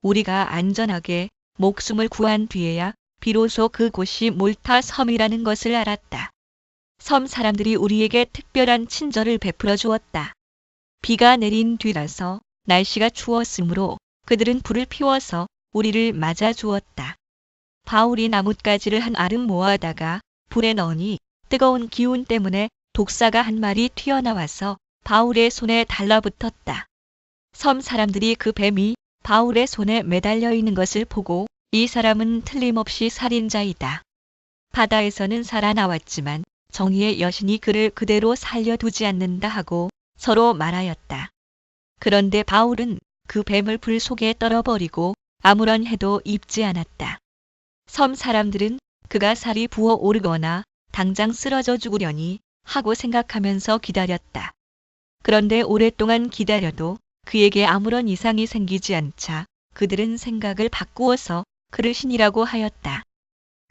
우리가 안전하게 목숨을 구한 뒤에야 비로소 그곳이 몰타 섬이라는 것을 알았다. 섬 사람들이 우리에게 특별한 친절을 베풀어 주었다. 비가 내린 뒤라서 날씨가 추웠으므로 그들은 불을 피워서 우리를 맞아 주었다. 바울이 나뭇가지를 한 알음 모아다가 불에 넣으니 뜨거운 기운 때문에 독사가 한 마리 튀어나와서 바울의 손에 달라붙었다. 섬 사람들이 그 뱀이 바울의 손에 매달려 있는 것을 보고 이 사람은 틀림없이 살인자이다. 바다에서는 살아나왔지만 정의의 여신이 그를 그대로 살려두지 않는다 하고 서로 말하였다. 그런데 바울은 그 뱀을 불 속에 떨어버리고 아무런 해도 입지 않았다. 섬 사람들은 그가 살이 부어오르거나 당장 쓰러져 죽으려니 하고 생각하면서 기다렸다. 그런데 오랫동안 기다려도 그에게 아무런 이상이 생기지 않자 그들은 생각을 바꾸어서 그를 신이라고 하였다.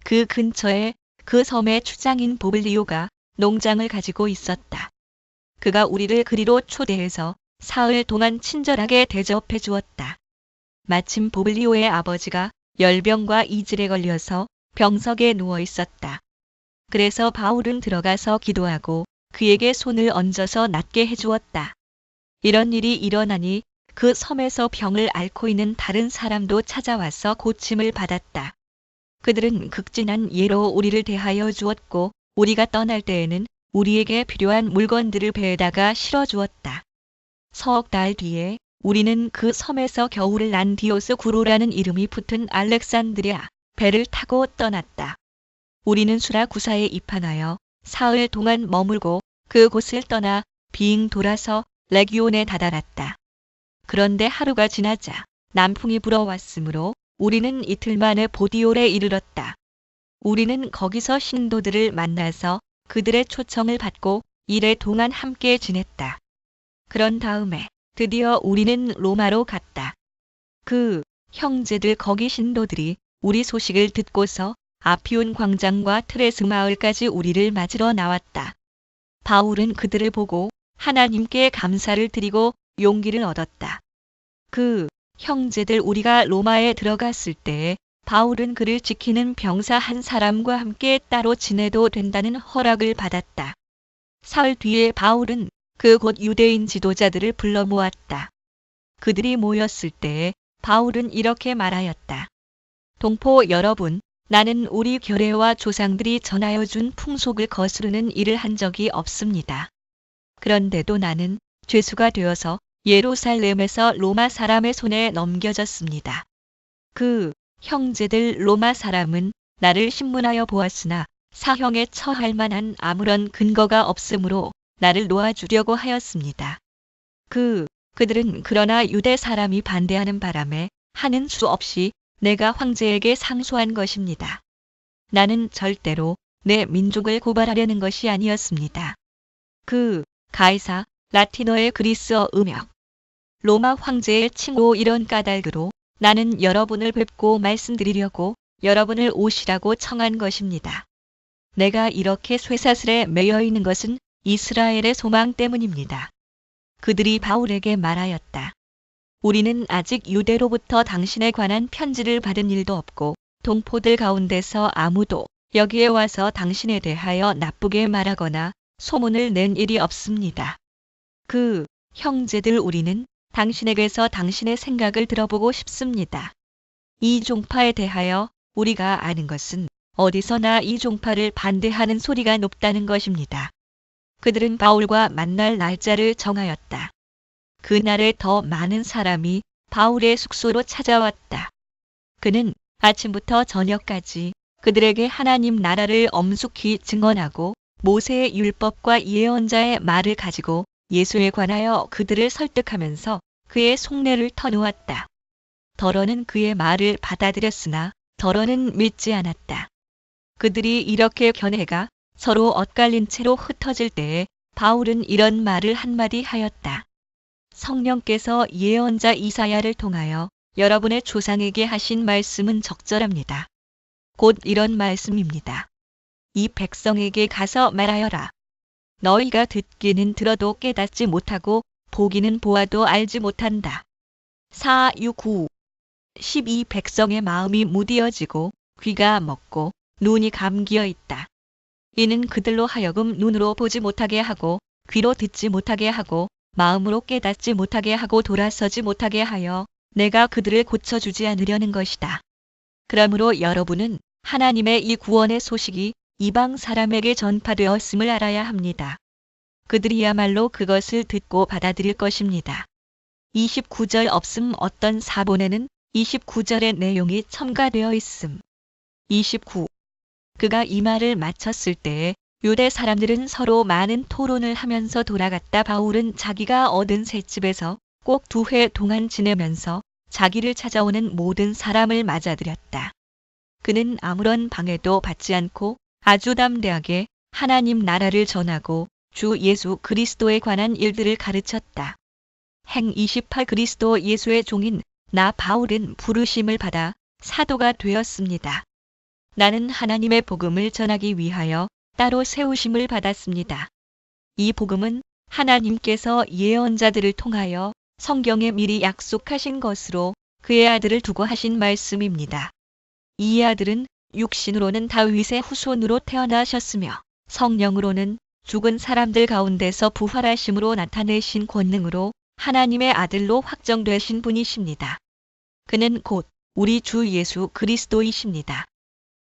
그 근처에 그 섬의 추장인 보블리오가 농장을 가지고 있었다. 그가 우리를 그리로 초대해서 사흘 동안 친절하게 대접해 주었다. 마침 보블리오의 아버지가 열병과 이질에 걸려서 병석에 누워 있었다. 그래서 바울은 들어가서 기도하고 그에게 손을 얹어서 낫게 해주었다. 이런 일이 일어나니 그 섬에서 병을 앓고 있는 다른 사람도 찾아와서 고침을 받았다. 그들은 극진한 예로 우리를 대하여 주었고 우리가 떠날 때에는 우리에게 필요한 물건들을 배에다가 실어주었다. 석 달 뒤에 우리는 그 섬에서 겨울을 난 디오스 구로라는 이름이 붙은 알렉산드리아 배를 타고 떠났다. 우리는 수라구사에 입항하여 사흘 동안 머물고 그곳을 떠나 빙 돌아서 레기온에 다다랐다. 그런데 하루가 지나자 남풍이 불어왔으므로 우리는 이틀 만에 보디올에 이르렀다. 우리는 거기서 신도들을 만나서 그들의 초청을 받고 이래 동안 함께 지냈다. 그런 다음에 드디어 우리는 로마로 갔다. 그 형제들 거기 신도들이 우리 소식을 듣고서 아피온 광장과 트레스 마을까지 우리를 맞으러 나왔다. 바울은 그들을 보고 하나님께 감사를 드리고 용기를 얻었다. 그 형제들 우리가 로마에 들어갔을 때에 바울은 그를 지키는 병사 한 사람과 함께 따로 지내도 된다는 허락을 받았다. 사흘 뒤에 바울은 그곳 유대인 지도자들을 불러 모았다. 그들이 모였을 때에 바울은 이렇게 말하였다. 동포 여러분, 나는 우리 결례와 조상들이 전하여 준 풍속을 거스르는 일을 한 적이 없습니다. 그런데도 나는 죄수가 되어서 예루살렘에서 로마 사람의 손에 넘겨졌습니다. 그 형제들 로마 사람은 나를 신문하여 보았으나 사형에 처할 만한 아무런 근거가 없으므로 나를 놓아주려고 하였습니다. 그들은 그러나 유대 사람이 반대하는 바람에 하는 수 없이 내가 황제에게 상소한 것입니다. 나는 절대로 내 민족을 고발하려는 것이 아니었습니다. 가이사, 라틴어의 그리스어 음역, 로마 황제의 칭호 이런 까닭으로 나는 여러분을 뵙고 말씀드리려고 여러분을 오시라고 청한 것입니다. 내가 이렇게 쇠사슬에 매여 있는 것은 이스라엘의 소망 때문입니다. 그들이 바울에게 말하였다. 우리는 아직 유대로부터 당신에 관한 편지를 받은 일도 없고 동포들 가운데서 아무도 여기에 와서 당신에 대하여 나쁘게 말하거나 소문을 낸 일이 없습니다. 형제들 우리는 당신에게서 당신의 생각을 들어보고 싶습니다. 이 종파에 대하여 우리가 아는 것은 어디서나 이 종파를 반대하는 소리가 높다는 것입니다. 그들은 바울과 만날 날짜를 정하였다. 그날에 더 많은 사람이 바울의 숙소로 찾아왔다. 그는 아침부터 저녁까지 그들에게 하나님 나라를 엄숙히 증언하고 모세의 율법과 예언자의 말을 가지고 예수에 관하여 그들을 설득하면서 그의 속내를 터놓았다. 더러는 그의 말을 받아들였으나 더러는 믿지 않았다. 그들이 이렇게 견해가 서로 엇갈린 채로 흩어질 때에 바울은 이런 말을 한마디 하였다. 성령께서 예언자 이사야를 통하여 여러분의 조상에게 하신 말씀은 적절합니다. 곧 이런 말씀입니다. 이 백성에게 가서 말하여라. 너희가 듣기는 들어도 깨닫지 못하고 보기는 보아도 알지 못한다. 469 12 백성의 마음이 무디어지고 귀가 먹고 눈이 감기어 있다. 이는 그들로 하여금 눈으로 보지 못하게 하고 귀로 듣지 못하게 하고 마음으로 깨닫지 못하게 하고 돌아서지 못하게 하여 내가 그들을 고쳐주지 않으려는 것이다. 그러므로 여러분은 하나님의 이 구원의 소식이 이방 사람에게 전파되었음을 알아야 합니다. 그들이야말로 그것을 듣고 받아들일 것입니다. 29절 없음 어떤 사본에는 29절의 내용이 첨가되어 있음. 29. 그가 이 말을 마쳤을 때에 유대 사람들은 서로 많은 토론을 하면서 돌아갔다. 바울은 자기가 얻은 셋집에서 꼭 2회 동안 지내면서 자기를 찾아오는 모든 사람을 맞아들였다. 그는 아무런 방해도 받지 않고 아주 담대하게 하나님 나라를 전하고 주 예수 그리스도에 관한 일들을 가르쳤다. 행 28 그리스도 예수의 종인 나 바울은 부르심을 받아 사도가 되었습니다. 나는 하나님의 복음을 전하기 위하여 따로 세우심을 받았습니다. 이 복음은 하나님께서 예언자들을 통하여 성경에 미리 약속하신 것으로 그의 아들을 두고 하신 말씀입니다. 이 아들은 육신으로는 다윗의 후손으로 태어나셨으며 성령으로는 죽은 사람들 가운데서 부활하심으로 나타내신 권능으로 하나님의 아들로 확정되신 분이십니다. 그는 곧 우리 주 예수 그리스도이십니다.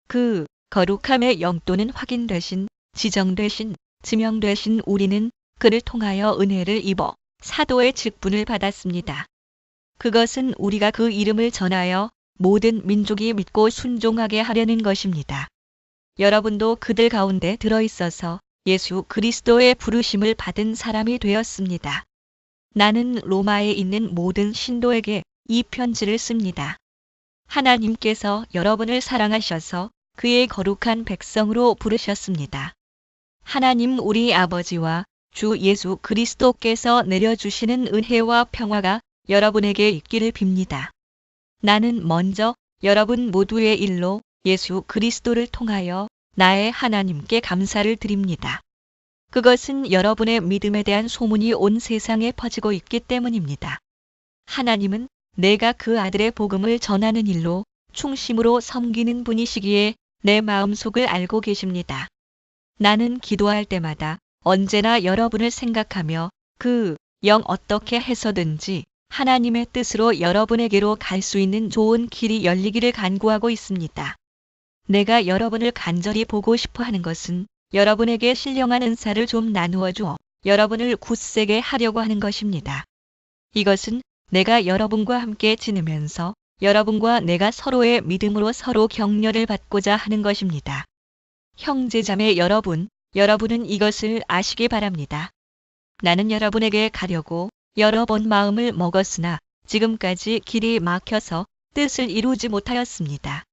그 거룩함의 영도는 확인되신, 지정되신, 지명되신 우리는 그를 통하여 은혜를 입어 사도의 직분을 받았습니다. 그것은 우리가 그 이름을 전하여 모든 민족이 믿고 순종하게 하려는 것입니다. 여러분도 그들 가운데 들어있어서 예수 그리스도의 부르심을 받은 사람이 되었습니다. 나는 로마에 있는 모든 신도에게 이 편지를 씁니다. 하나님께서 여러분을 사랑하셔서 그의 거룩한 백성으로 부르셨습니다. 하나님 우리 아버지와 주 예수 그리스도께서 내려주시는 은혜와 평화가 여러분에게 있기를 빕니다. 나는 먼저 여러분 모두의 일로 예수 그리스도를 통하여 나의 하나님께 감사를 드립니다. 그것은 여러분의 믿음에 대한 소문이 온 세상에 퍼지고 있기 때문입니다. 하나님은 내가 그 아들의 복음을 전하는 일로 충심으로 섬기는 분이시기에 내 마음속을 알고 계십니다. 나는 기도할 때마다 언제나 여러분을 생각하며 그 영 어떻게 해서든지 하나님의 뜻으로 여러분에게로 갈 수 있는 좋은 길이 열리기를 간구하고 있습니다. 내가 여러분을 간절히 보고 싶어 하는 것은 여러분에게 신령한 은사를 좀 나누어 주어 여러분을 굳세게 하려고 하는 것입니다. 이것은 내가 여러분과 함께 지내면서 여러분과 내가 서로의 믿음으로 서로 격려를 받고자 하는 것입니다. 형제자매 여러분, 여러분은 이것을 아시기 바랍니다. 나는 여러분에게 가려고 여러 번 마음을 먹었으나 지금까지 길이 막혀서 뜻을 이루지 못하였습니다.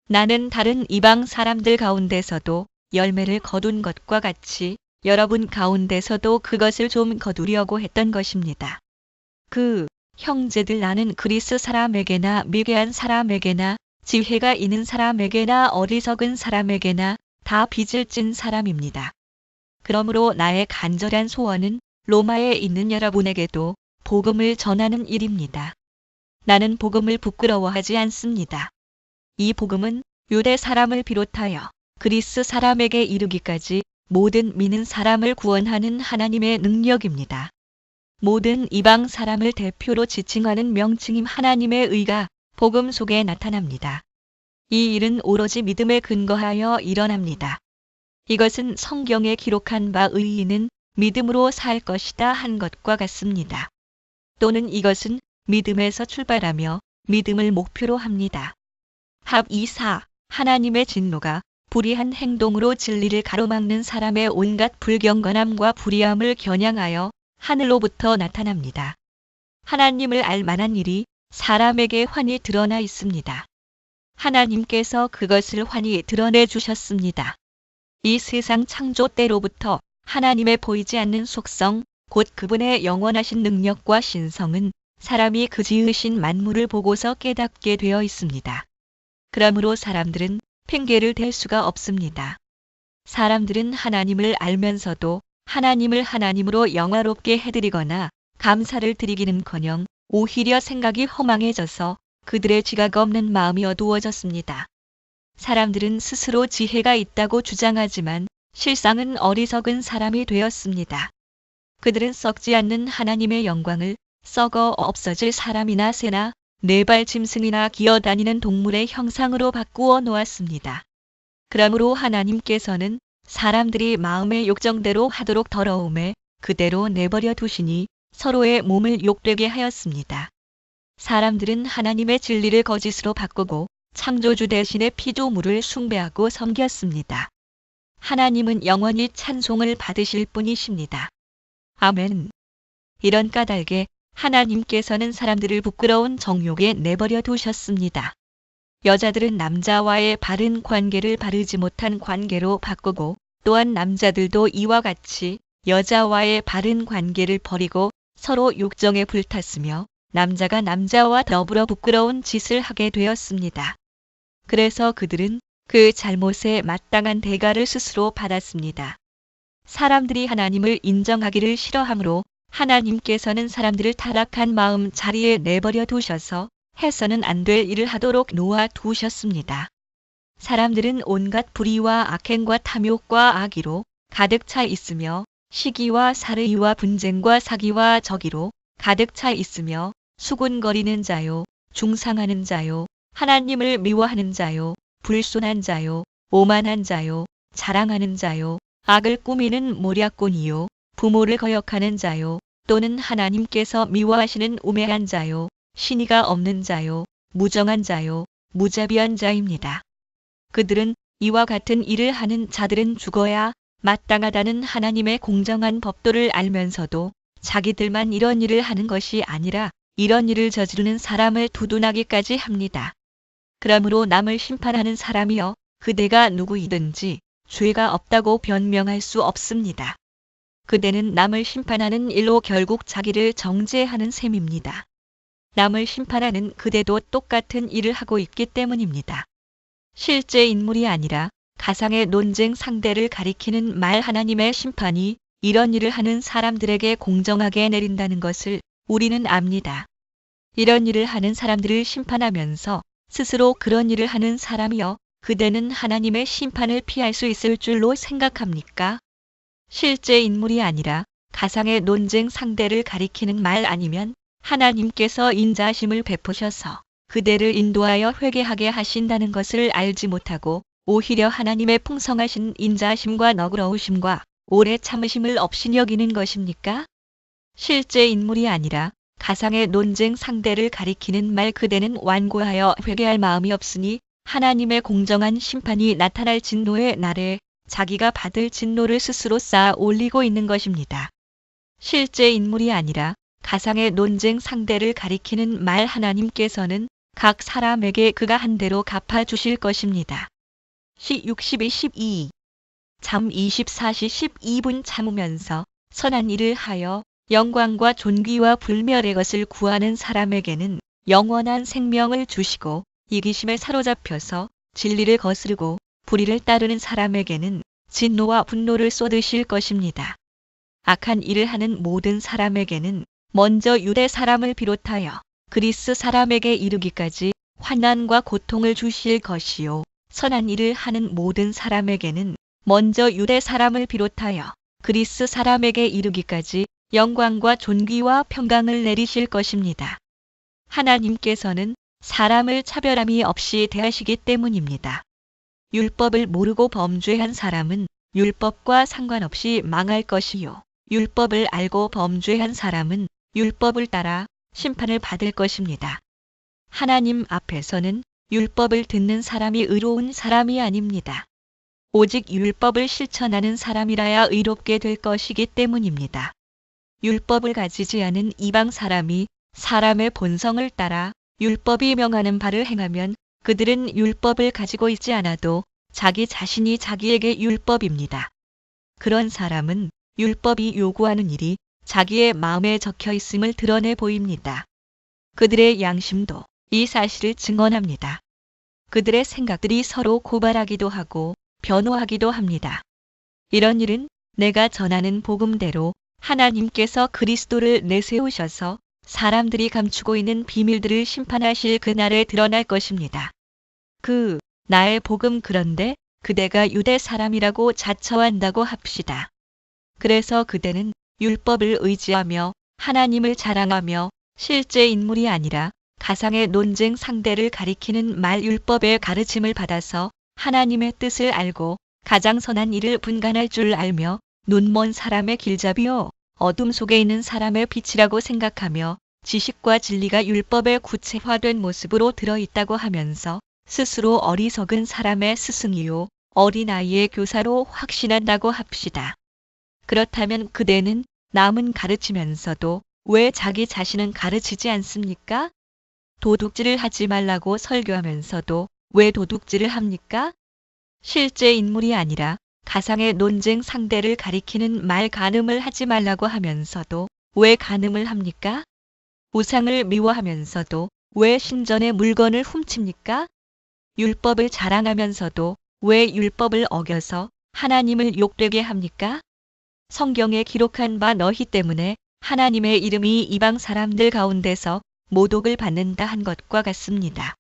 나는 다른 이방 사람들 가운데서도 열매를 거둔 것과 같이 여러분 가운데서도 그것을 좀 거두려고 했던 것입니다. 그 형제들 나는 그리스 사람에게나 미개한 사람에게나 지혜가 있는 사람에게나 어리석은 사람에게나 다 빚을 진 사람입니다. 그러므로 나의 간절한 소원은 로마에 있는 여러분에게도 복음을 전하는 일입니다. 나는 복음을 부끄러워하지 않습니다. 이 복음은 유대 사람을 비롯하여 그리스 사람에게 이르기까지 모든 믿는 사람을 구원하는 하나님의 능력입니다. 모든 이방 사람을 대표로 지칭하는 명칭임 하나님의 의가 복음 속에 나타납니다. 이 일은 오로지 믿음에 근거하여 일어납니다. 이것은 성경에 기록한 바 의인은 믿음으로 살 것이다 한 것과 같습니다. 또는 이것은 믿음에서 출발하며 믿음을 목표로 합니다. 합 2사 하나님의 진노가 불의한 행동으로 진리를 가로막는 사람의 온갖 불경건함과 불의함을 겨냥하여 하늘로부터 나타납니다. 하나님을 알 만한 일이 사람에게 환히 드러나 있습니다. 하나님께서 그것을 환히 드러내 주셨습니다. 이 세상 창조 때로부터 하나님의 보이지 않는 속성, 곧 그분의 영원하신 능력과 신성은 사람이 그 지으신 만물을 보고서 깨닫게 되어 있습니다. 그러므로 사람들은 핑계를 댈 수가 없습니다. 사람들은 하나님을 알면서도 하나님을 하나님으로 영화롭게 해드리거나 감사를 드리기는커녕 오히려 생각이 허망해져서 그들의 지각 없는 마음이 어두워졌습니다. 사람들은 스스로 지혜가 있다고 주장하지만 실상은 어리석은 사람이 되었습니다. 그들은 썩지 않는 하나님의 영광을 썩어 없어질 사람이나 새나 네발 짐승이나 기어다니는 동물의 형상으로 바꾸어 놓았습니다. 그러므로 하나님께서는 사람들이 마음의 욕정대로 하도록 더러움에 그대로 내버려 두시니 서로의 몸을 욕되게 하였습니다. 사람들은 하나님의 진리를 거짓으로 바꾸고 창조주 대신에 피조물을 숭배하고 섬겼습니다. 하나님은 영원히 찬송을 받으실 분이십니다. 아멘. 이런 까닭에 하나님께서는 사람들을 부끄러운 정욕에 내버려 두셨습니다. 여자들은 남자와의 바른 관계를 바르지 못한 관계로 바꾸고 또한 남자들도 이와 같이 여자와의 바른 관계를 버리고 서로 욕정에 불탔으며 남자가 남자와 더불어 부끄러운 짓을 하게 되었습니다. 그래서 그들은 그 잘못에 마땅한 대가를 스스로 받았습니다. 사람들이 하나님을 인정하기를 싫어하므로 하나님께서는 사람들을 타락한 마음 자리에 내버려 두셔서 해서는 안 될 일을 하도록 놓아 두셨습니다. 사람들은 온갖 불의와 악행과 탐욕과 악의로 가득 차 있으며 시기와 사르이와 분쟁과 사기와 저기로 가득 차 있으며 수군거리는 자요, 중상하는 자요, 하나님을 미워하는 자요, 불손한 자요, 오만한 자요, 자랑하는 자요, 악을 꾸미는 모략꾼이요, 부모를 거역하는 자요, 또는 하나님께서 미워하시는 우매한 자요, 신의가 없는 자요, 무정한 자요, 무자비한 자입니다. 그들은 이와 같은 일을 하는 자들은 죽어야 마땅하다는 하나님의 공정한 법도를 알면서도 자기들만 이런 일을 하는 것이 아니라 이런 일을 저지르는 사람을 두둔하기까지 합니다. 그러므로 남을 심판하는 사람이여 그대가 누구이든지 죄가 없다고 변명할 수 없습니다. 그대는 남을 심판하는 일로 결국 자기를 정죄하는 셈입니다. 남을 심판하는 그대도 똑같은 일을 하고 있기 때문입니다. 실제 인물이 아니라 가상의 논쟁 상대를 가리키는 말 하나님의 심판이 이런 일을 하는 사람들에게 공정하게 내린다는 것을 우리는 압니다. 이런 일을 하는 사람들을 심판하면서 스스로 그런 일을 하는 사람이여 그대는 하나님의 심판을 피할 수 있을 줄로 생각합니까? 실제 인물이 아니라 가상의 논쟁 상대를 가리키는 말 아니면 하나님께서 인자하심을 베푸셔서 그대를 인도하여 회개하게 하신다는 것을 알지 못하고 오히려 하나님의 풍성하신 인자하심과 너그러우심과 오래 참으심을 없이 여기는 것입니까? 실제 인물이 아니라 가상의 논쟁 상대를 가리키는 말 그대는 완고하여 회개할 마음이 없으니 하나님의 공정한 심판이 나타날 진노의 날에 자기가 받을 진노를 스스로 쌓아 올리고 있는 것입니다. 실제 인물이 아니라 가상의 논쟁 상대를 가리키는 말 하나님께서는 각 사람에게 그가 한 대로 갚아 주실 것입니다. 시 62-12 잠 24시 12분 참으면서 선한 일을 하여 영광과 존귀와 불멸의 것을 구하는 사람에게는 영원한 생명을 주시고 이기심에 사로잡혀서 진리를 거스르고 불의를 따르는 사람에게는 진노와 분노를 쏟으실 것입니다. 악한 일을 하는 모든 사람에게는 먼저 유대 사람을 비롯하여 그리스 사람에게 이르기까지 환난과 고통을 주실 것이요 선한 일을 하는 모든 사람에게는 먼저 유대 사람을 비롯하여 그리스 사람에게 이르기까지 영광과 존귀와 평강을 내리실 것입니다. 하나님께서는 사람을 차별함이 없이 대하시기 때문입니다. 율법을 모르고 범죄한 사람은 율법과 상관없이 망할 것이요. 율법을 알고 범죄한 사람은 율법을 따라 심판을 받을 것입니다. 하나님 앞에서는 율법을 듣는 사람이 의로운 사람이 아닙니다. 오직 율법을 실천하는 사람이라야 의롭게 될 것이기 때문입니다. 율법을 가지지 않은 이방 사람이 사람의 본성을 따라 율법이 명하는 바를 행하면 그들은 율법을 가지고 있지 않아도 자기 자신이 자기에게 율법입니다. 그런 사람은 율법이 요구하는 일이 자기의 마음에 적혀 있음을 드러내 보입니다. 그들의 양심도 이 사실을 증언합니다. 그들의 생각들이 서로 고발하기도 하고 변호하기도 합니다. 이런 일은 내가 전하는 복음대로 하나님께서 그리스도를 내세우셔서 사람들이 감추고 있는 비밀들을 심판하실 그날에 드러날 것입니다. 나의 복음 그런데 그대가 유대 사람이라고 자처한다고 합시다. 그래서 그대는 율법을 의지하며 하나님을 자랑하며 실제 인물이 아니라 가상의 논쟁 상대를 가리키는 말 율법의 가르침을 받아서 하나님의 뜻을 알고 가장 선한 일을 분간할 줄 알며 눈먼 사람의 길잡이요 어둠 속에 있는 사람의 빛이라고 생각하며 지식과 진리가 율법에 구체화된 모습으로 들어있다고 하면서 스스로 어리석은 사람의 스승이요 어린아이의 교사로 확신한다고 합시다. 그렇다면 그대는 남은 가르치면서도 왜 자기 자신은 가르치지 않습니까? 도둑질을 하지 말라고 설교하면서도 왜 도둑질을 합니까? 실제 인물이 아니라 가상의 논쟁 상대를 가리키는 말 간음을 하지 말라고 하면서도 왜 간음을 합니까? 우상을 미워하면서도 왜 신전의 물건을 훔칩니까? 율법을 자랑하면서도 왜 율법을 어겨서 하나님을 욕되게 합니까? 성경에 기록한 바 너희 때문에 하나님의 이름이 이방 사람들 가운데서 모독을 받는다 한 것과 같습니다.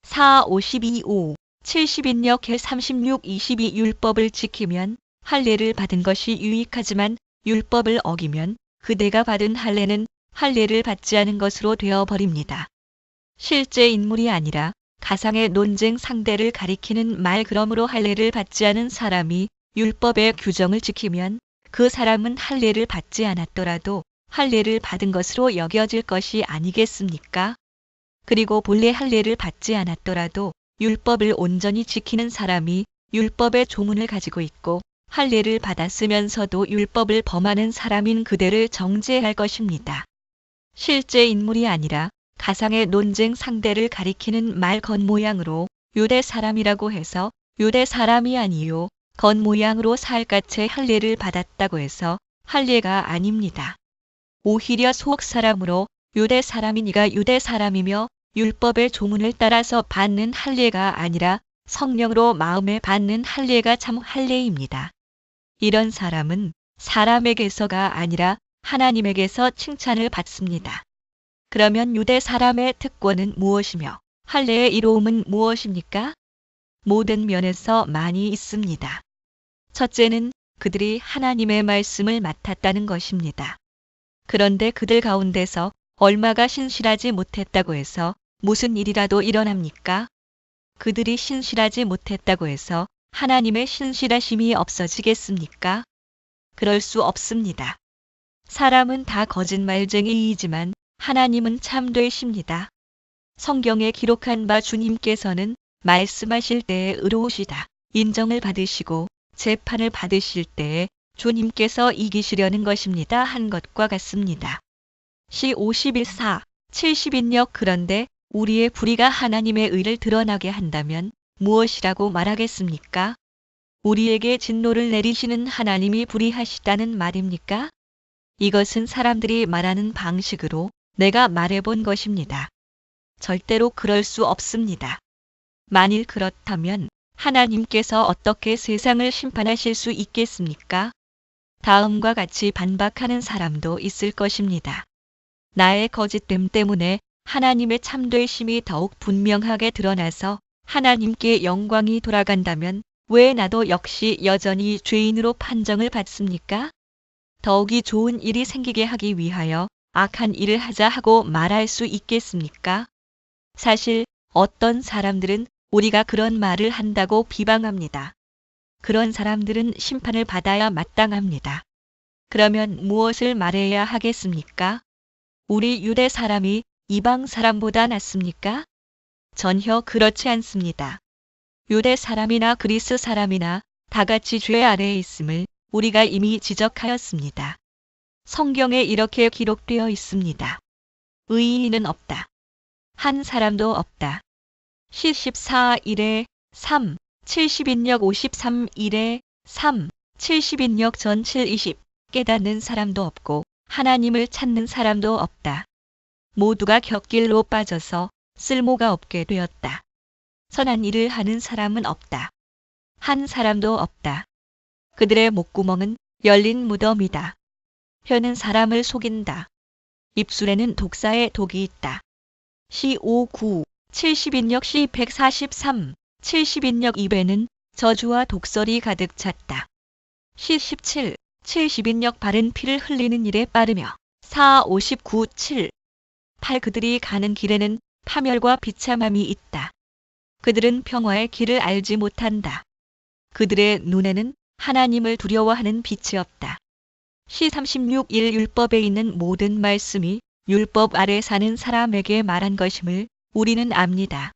4, 52, 5, 70인역 해 36, 22 율법을 지키면 할례를 받은 것이 유익하지만 율법을 어기면 그대가 받은 할례는 할례를 받지 않은 것으로 되어버립니다. 실제 인물이 아니라 가상의 논쟁 상대를 가리키는 말 그러므로 할례를 받지 않은 사람이 율법의 규정을 지키면 그 사람은 할례를 받지 않았더라도 할례를 받은 것으로 여겨질 것이 아니겠습니까? 그리고 본래 할례를 받지 않았더라도 율법을 온전히 지키는 사람이 율법의 조문을 가지고 있고 할례를 받았으면서도 율법을 범하는 사람인 그대를 정죄할 것입니다. 실제 인물이 아니라 가상의 논쟁 상대를 가리키는 말 겉모양으로 유대 사람이라고 해서 유대 사람이 아니요 겉모양으로 살갗의 할례를 받았다고 해서 할례가 아닙니다. 오히려 속 사람으로 유대 사람이니가 유대 사람이며 율법의 조문을 따라서 받는 할례가 아니라 성령으로 마음에 받는 할례가 참 할례입니다. 이런 사람은 사람에게서가 아니라 하나님에게서 칭찬을 받습니다. 그러면 유대 사람의 특권은 무엇이며 할례의 이로움은 무엇입니까? 모든 면에서 많이 있습니다. 첫째는 그들이 하나님의 말씀을 맡았다는 것입니다. 그런데 그들 가운데서 얼마가 신실하지 못했다고 해서 무슨 일이라도 일어납니까? 그들이 신실하지 못했다고 해서 하나님의 신실하심이 없어지겠습니까? 그럴 수 없습니다. 사람은 다 거짓말쟁이이지만 하나님은 참되십니다. 성경에 기록한 바 주님께서는 말씀하실 때에 의로우시다 인정을 받으시고 재판을 받으실 때에 주님께서 이기시려는 것입니다 한 것과 같습니다. 시 51사 70인역 그런데 우리의 불의가 하나님의 의를 드러나게 한다면 무엇이라고 말하겠습니까? 우리에게 진노를 내리시는 하나님이 불의하시다는 말입니까? 이것은 사람들이 말하는 방식으로 내가 말해본 것입니다. 절대로 그럴 수 없습니다. 만일 그렇다면 하나님께서 어떻게 세상을 심판하실 수 있겠습니까? 다음과 같이 반박하는 사람도 있을 것입니다. 나의 거짓됨 때문에 하나님의 참되심이 더욱 분명하게 드러나서 하나님께 영광이 돌아간다면 왜 나도 역시 여전히 죄인으로 판정을 받습니까? 더욱이 좋은 일이 생기게 하기 위하여 악한 일을 하자 하고 말할 수 있겠습니까? 사실 어떤 사람들은 우리가 그런 말을 한다고 비방합니다. 그런 사람들은 심판을 받아야 마땅합니다. 그러면 무엇을 말해야 하겠습니까? 우리 유대 사람이 이방 사람보다 낫습니까? 전혀 그렇지 않습니다. 유대 사람이나 그리스 사람이나 다 같이 죄 아래에 있음을 우리가 이미 지적하였습니다. 성경에 이렇게 기록되어 있습니다. 의인은 없다. 한 사람도 없다. 시 14 1에 3, 70인역 53 1에 3, 70인역 전 7 20 깨닫는 사람도 없고 하나님을 찾는 사람도 없다. 모두가 곁길로 빠져서 쓸모가 없게 되었다. 선한 일을 하는 사람은 없다. 한 사람도 없다. 그들의 목구멍은 열린 무덤이다. 혀는 사람을 속인다. 입술에는 독사의 독이 있다. C59, 70인역 C143, 70인역 입에는 저주와 독설이 가득 찼다. C17, 70인역 발은 피를 흘리는 일에 빠르며 4, 59, 7, 8 그들이 가는 길에는 파멸과 비참함이 있다. 그들은 평화의 길을 알지 못한다. 그들의 눈에는 하나님을 두려워하는 빛이 없다. C36, 1 율법에 있는 모든 말씀이 율법 아래 사는 사람에게 말한 것임을 우리는 압니다.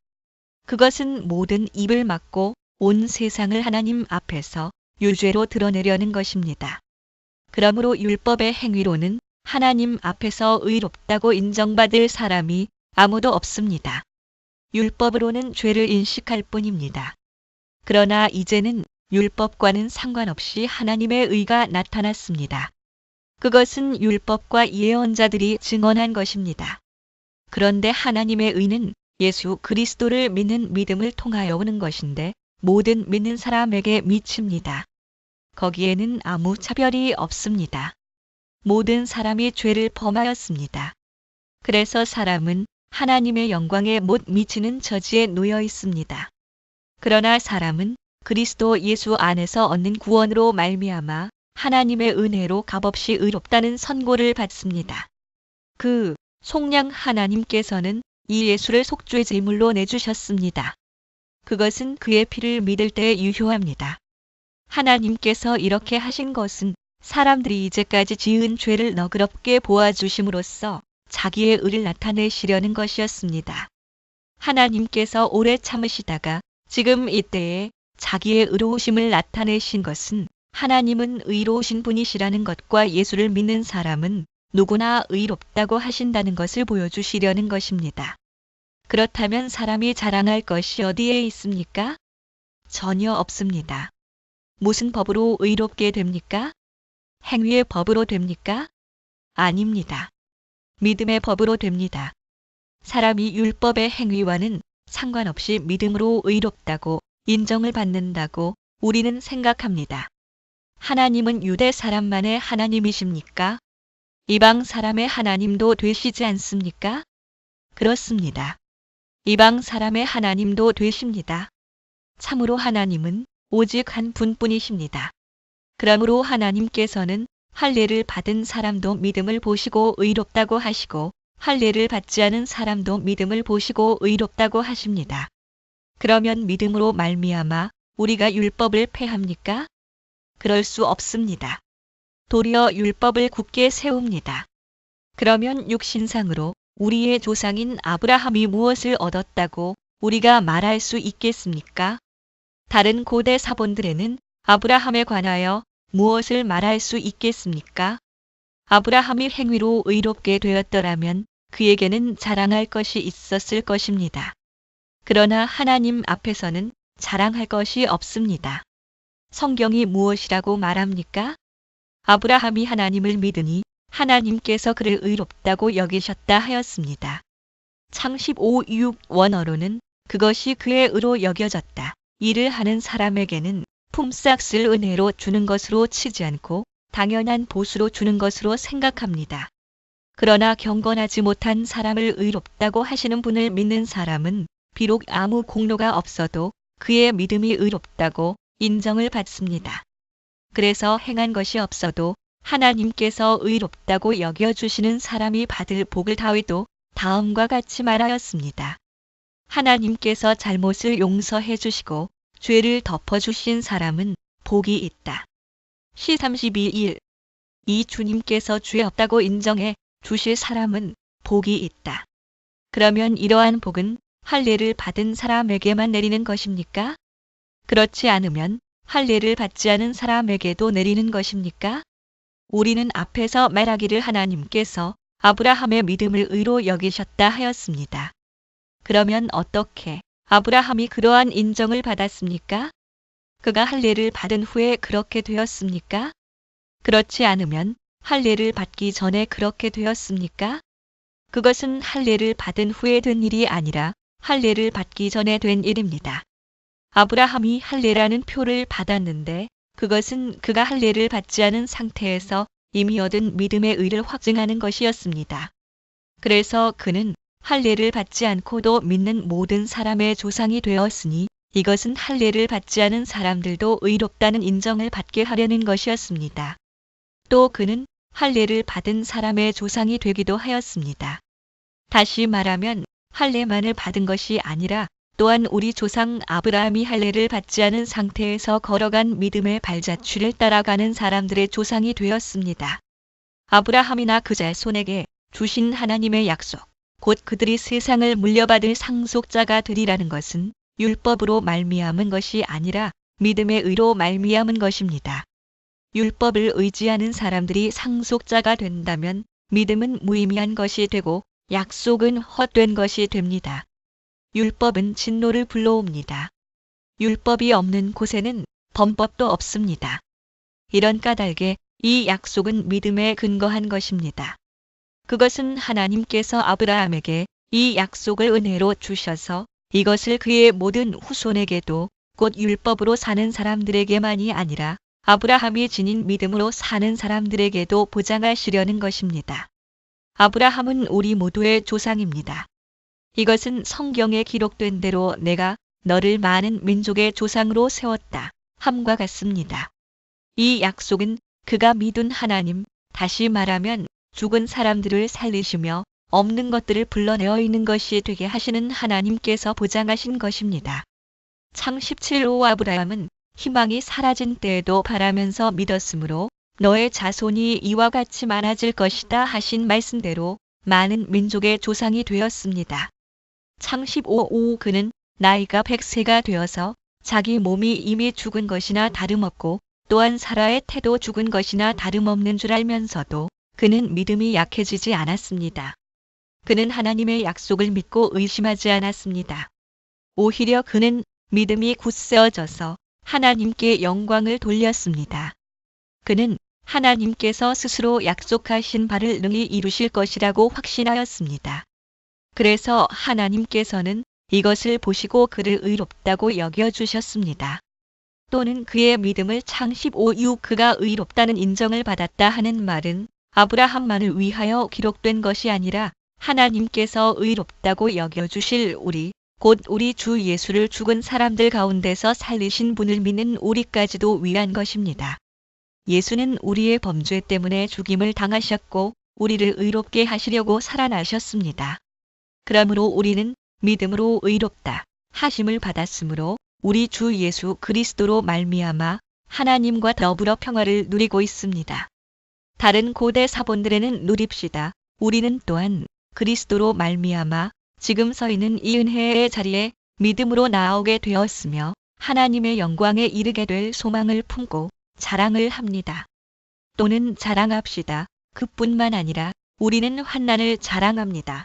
그것은 모든 입을 막고 온 세상을 하나님 앞에서 유죄로 드러내려는 것입니다. 그러므로 율법의 행위로는 하나님 앞에서 의롭다고 인정받을 사람이 아무도 없습니다. 율법으로는 죄를 인식할 뿐입니다. 그러나 이제는 율법과는 상관없이 하나님의 의가 나타났습니다. 그것은 율법과 예언자들이 증언한 것입니다. 그런데 하나님의 의는 예수 그리스도를 믿는 믿음을 통하여 오는 것인데 모든 믿는 사람에게 미칩니다. 거기에는 아무 차별이 없습니다. 모든 사람이 죄를 범하였습니다. 그래서 사람은 하나님의 영광에 못 미치는 처지에 놓여 있습니다. 그러나 사람은 그리스도 예수 안에서 얻는 구원으로 말미암아 하나님의 은혜로 값없이 의롭다는 선고를 받습니다. 그 속량 하나님께서는 이 예수를 속죄 제물로 내주셨습니다. 그것은 그의 피를 믿을 때 유효합니다. 하나님께서 이렇게 하신 것은 사람들이 이제까지 지은 죄를 너그럽게 보아주심으로써 자기의 의를 나타내시려는 것이었습니다. 하나님께서 오래 참으시다가 지금 이때에 자기의 의로우심을 나타내신 것은 하나님은 의로우신 분이시라는 것과 예수를 믿는 사람은 누구나 의롭다고 하신다는 것을 보여주시려는 것입니다. 그렇다면 사람이 자랑할 것이 어디에 있습니까? 전혀 없습니다. 무슨 법으로 의롭게 됩니까? 행위의 법으로 됩니까? 아닙니다. 믿음의 법으로 됩니다. 사람이 율법의 행위와는 상관없이 믿음으로 의롭다고 인정을 받는다고 우리는 생각합니다. 하나님은 유대 사람만의 하나님이십니까? 이방 사람의 하나님도 되시지 않습니까? 그렇습니다. 이방 사람의 하나님도 되십니다. 참으로 하나님은 오직 한 분뿐이십니다. 그러므로 하나님께서는 할례를 받은 사람도 믿음을 보시고 의롭다고 하시고 할례를 받지 않은 사람도 믿음을 보시고 의롭다고 하십니다. 그러면 믿음으로 말미암아 우리가 율법을 폐합니까? 그럴 수 없습니다. 도리어 율법을 굳게 세웁니다. 그러면 육신상으로 우리의 조상인 아브라함이 무엇을 얻었다고 우리가 말할 수 있겠습니까? 다른 고대 사본들에는 아브라함에 관하여 무엇을 말할 수 있겠습니까? 아브라함이 행위로 의롭게 되었더라면 그에게는 자랑할 것이 있었을 것입니다. 그러나 하나님 앞에서는 자랑할 것이 없습니다. 성경이 무엇이라고 말합니까? 아브라함이 하나님을 믿으니 하나님께서 그를 의롭다고 여기셨다 하였습니다. 창 15:6 원어로는 그것이 그의 의로 여겨졌다. 일을 하는 사람에게는 품삯을 은혜로 주는 것으로 치지 않고 당연한 보수로 주는 것으로 생각합니다. 그러나 경건하지 못한 사람을 의롭다고 하시는 분을 믿는 사람은 비록 아무 공로가 없어도 그의 믿음이 의롭다고 인정을 받습니다. 그래서 행한 것이 없어도 하나님께서 의롭다고 여겨주시는 사람이 받을 복을 다윗도 다음과 같이 말하였습니다. 하나님께서 잘못을 용서해 주시고 죄를 덮어주신 사람은 복이 있다. C32:1 이 주님께서 죄 없다고 인정해 주실 사람은 복이 있다. 그러면 이러한 복은 할례를 받은 사람에게만 내리는 것입니까? 그렇지 않으면 할례를 받지 않은 사람에게도 내리는 것입니까? 우리는 앞에서 말하기를 하나님께서 아브라함의 믿음을 의로 여기셨다 하였습니다. 그러면 어떻게 아브라함이 그러한 인정을 받았습니까? 그가 할례를 받은 후에 그렇게 되었습니까? 그렇지 않으면 할례를 받기 전에 그렇게 되었습니까? 그것은 할례를 받은 후에 된 일이 아니라 할례를 받기 전에 된 일입니다. 아브라함이 할례라는 표를 받았는데 그것은 그가 할례를 받지 않은 상태에서 이미 얻은 믿음의 의를 확증하는 것이었습니다. 그래서 그는 할례를 받지 않고도 믿는 모든 사람의 조상이 되었으니 이것은 할례를 받지 않은 사람들도 의롭다는 인정을 받게 하려는 것이었습니다. 또 그는 할례를 받은 사람의 조상이 되기도 하였습니다. 다시 말하면 할례만을 받은 것이 아니라 또한 우리 조상 아브라함이 할례를 받지 않은 상태에서 걸어간 믿음의 발자취를 따라가는 사람들의 조상이 되었습니다. 아브라함이나 그 자손에게 주신 하나님의 약속, 곧 그들이 세상을 물려받을 상속자가 되리라는 것은 율법으로 말미암은 것이 아니라 믿음의 의로 말미암은 것입니다. 율법을 의지하는 사람들이 상속자가 된다면 믿음은 무의미한 것이 되고 약속은 헛된 것이 됩니다. 율법은 진노를 불러옵니다. 율법이 없는 곳에는 범법도 없습니다. 이런 까닭에 이 약속은 믿음에 근거한 것입니다. 그것은 하나님께서 아브라함에게 이 약속을 은혜로 주셔서 이것을 그의 모든 후손에게도 곧 율법으로 사는 사람들에게만이 아니라 아브라함이 지닌 믿음으로 사는 사람들에게도 보장하시려는 것입니다. 아브라함은 우리 모두의 조상입니다. 이것은 성경에 기록된 대로 내가 너를 많은 민족의 조상으로 세웠다 함과 같습니다. 이 약속은 그가 믿은 하나님, 다시 말하면 죽은 사람들을 살리시며 없는 것들을 불러내어 있는 것이 되게 하시는 하나님께서 보장하신 것입니다. 창 17호 아브라함은 희망이 사라진 때에도 바라면서 믿었으므로 너의 자손이 이와 같이 많아질 것이다 하신 말씀대로 많은 민족의 조상이 되었습니다. 창 15호 그는 나이가 100세가 되어서 자기 몸이 이미 죽은 것이나 다름없고 또한 사라의 태도 죽은 것이나 다름없는 줄 알면서도 그는 믿음이 약해지지 않았습니다. 그는 하나님의 약속을 믿고 의심하지 않았습니다. 오히려 그는 믿음이 굳세어져서 하나님께 영광을 돌렸습니다. 그는 하나님께서 스스로 약속하신 바를 능히 이루실 것이라고 확신하였습니다. 그래서 하나님께서는 이것을 보시고 그를 의롭다고 여겨주셨습니다. 또는 그의 믿음을 창 15유 그가 의롭다는 인정을 받았다 하는 말은 아브라함만을 위하여 기록된 것이 아니라 하나님께서 의롭다고 여겨주실 우리, 곧 우리 주 예수를 죽은 사람들 가운데서 살리신 분을 믿는 우리까지도 위한 것입니다. 예수는 우리의 범죄 때문에 죽임을 당하셨고 우리를 의롭게 하시려고 살아나셨습니다. 그러므로 우리는 믿음으로 의롭다 하심을 받았으므로 우리 주 예수 그리스도로 말미암아 하나님과 더불어 평화를 누리고 있습니다. 다른 고대 사본들에는 누립시다. 우리는 또한 그리스도로 말미암아 지금 서 있는 이 은혜의 자리에 믿음으로 나아오게 되었으며 하나님의 영광에 이르게 될 소망을 품고 자랑을 합니다. 또는 자랑합시다. 그뿐만 아니라 우리는 환난을 자랑합니다.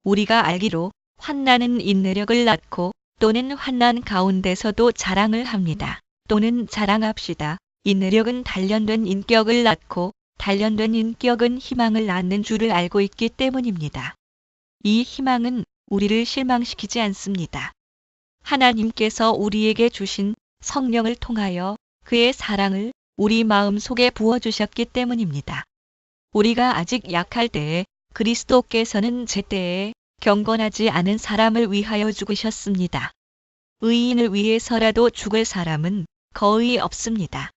우리가 알기로 환난은 인내력을 낳고 또는 환난 가운데서도 자랑을 합니다. 또는 자랑합시다. 인내력은 단련된 인격을 낳고 단련된 인격은 희망을 낳는 줄을 알고 있기 때문입니다. 이 희망은 우리를 실망시키지 않습니다. 하나님께서 우리에게 주신 성령을 통하여 그의 사랑을 우리 마음 속에 부어주셨기 때문입니다. 우리가 아직 약할 때에 그리스도께서는 제때에 경건하지 않은 사람을 위하여 죽으셨습니다. 의인을 위해서라도 죽을 사람은 거의 없습니다.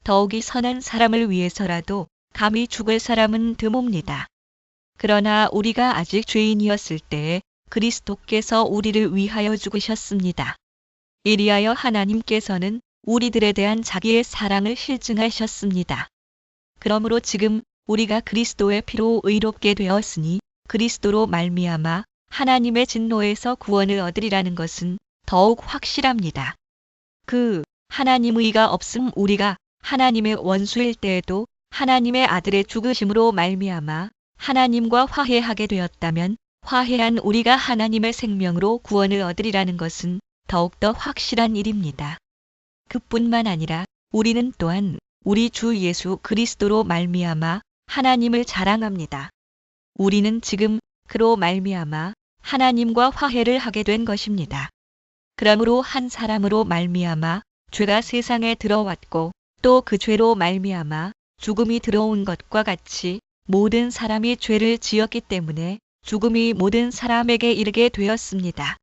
더욱이 선한 사람을 위해서라도 감히 죽을 사람은 드뭅니다. 그러나 우리가 아직 죄인이었을 때에 그리스도께서 우리를 위하여 죽으셨습니다. 이리하여 하나님께서는 우리들에 대한 자기의 사랑을 실증하셨습니다. 그러므로 지금 우리가 그리스도의 피로 의롭게 되었으니 그리스도로 말미암아 하나님의 진노에서 구원을 얻으리라는 것은 더욱 확실합니다. 그 하나님 의가 없음 우리가 하나님의 원수일 때에도 하나님의 아들의 죽으심으로 말미암아 하나님과 화해하게 되었다면 화해한 우리가 하나님의 생명으로 구원을 얻으리라는 것은 더욱더 확실한 일입니다. 그뿐만 아니라 우리는 또한 우리 주 예수 그리스도로 말미암아 하나님을 자랑합니다. 우리는 지금 그로 말미암아 하나님과 화해를 하게 된 것입니다. 그러므로 한 사람으로 말미암아 죄가 세상에 들어왔고 또 그 죄로 말미암아 죽음이 들어온 것과 같이 모든 사람이 죄를 지었기 때문에 죽음이 모든 사람에게 이르게 되었습니다.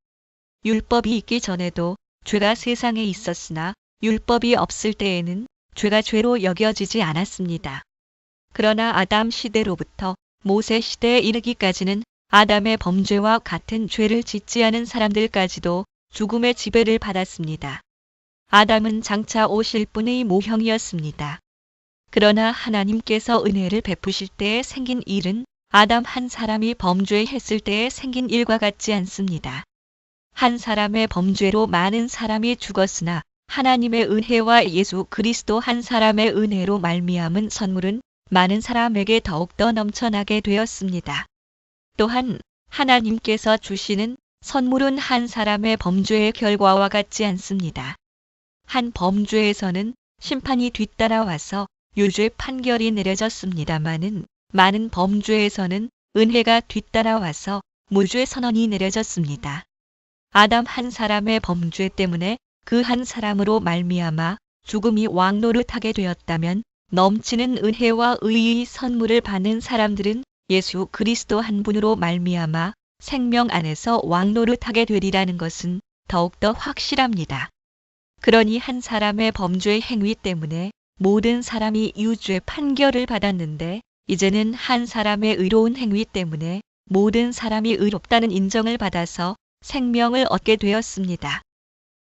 율법이 있기 전에도 죄가 세상에 있었으나 율법이 없을 때에는 죄가 죄로 여겨지지 않았습니다. 그러나 아담 시대로부터 모세 시대에 이르기까지는 아담의 범죄와 같은 죄를 짓지 않은 사람들까지도 죽음의 지배를 받았습니다. 아담은 장차 오실 분의 모형이었습니다. 그러나 하나님께서 은혜를 베푸실 때에 생긴 일은 아담 한 사람이 범죄했을 때에 생긴 일과 같지 않습니다. 한 사람의 범죄로 많은 사람이 죽었으나 하나님의 은혜와 예수 그리스도 한 사람의 은혜로 말미암은 선물은 많은 사람에게 더욱더 넘쳐나게 되었습니다. 또한 하나님께서 주시는 선물은 한 사람의 범죄의 결과와 같지 않습니다. 한 범죄에서는 심판이 뒤따라와서 유죄 판결이 내려졌습니다마는 많은 범죄에서는 은혜가 뒤따라와서 무죄 선언이 내려졌습니다. 아담 한 사람의 범죄 때문에 그 한 사람으로 말미암아 죽음이 왕노릇하게 되었다면 넘치는 은혜와 의의 선물을 받는 사람들은 예수 그리스도 한 분으로 말미암아 생명 안에서 왕노릇하게 되리라는 것은 더욱더 확실합니다. 그러니 한 사람의 범죄 행위 때문에 모든 사람이 유죄 판결을 받았는데 이제는 한 사람의 의로운 행위 때문에 모든 사람이 의롭다는 인정을 받아서 생명을 얻게 되었습니다.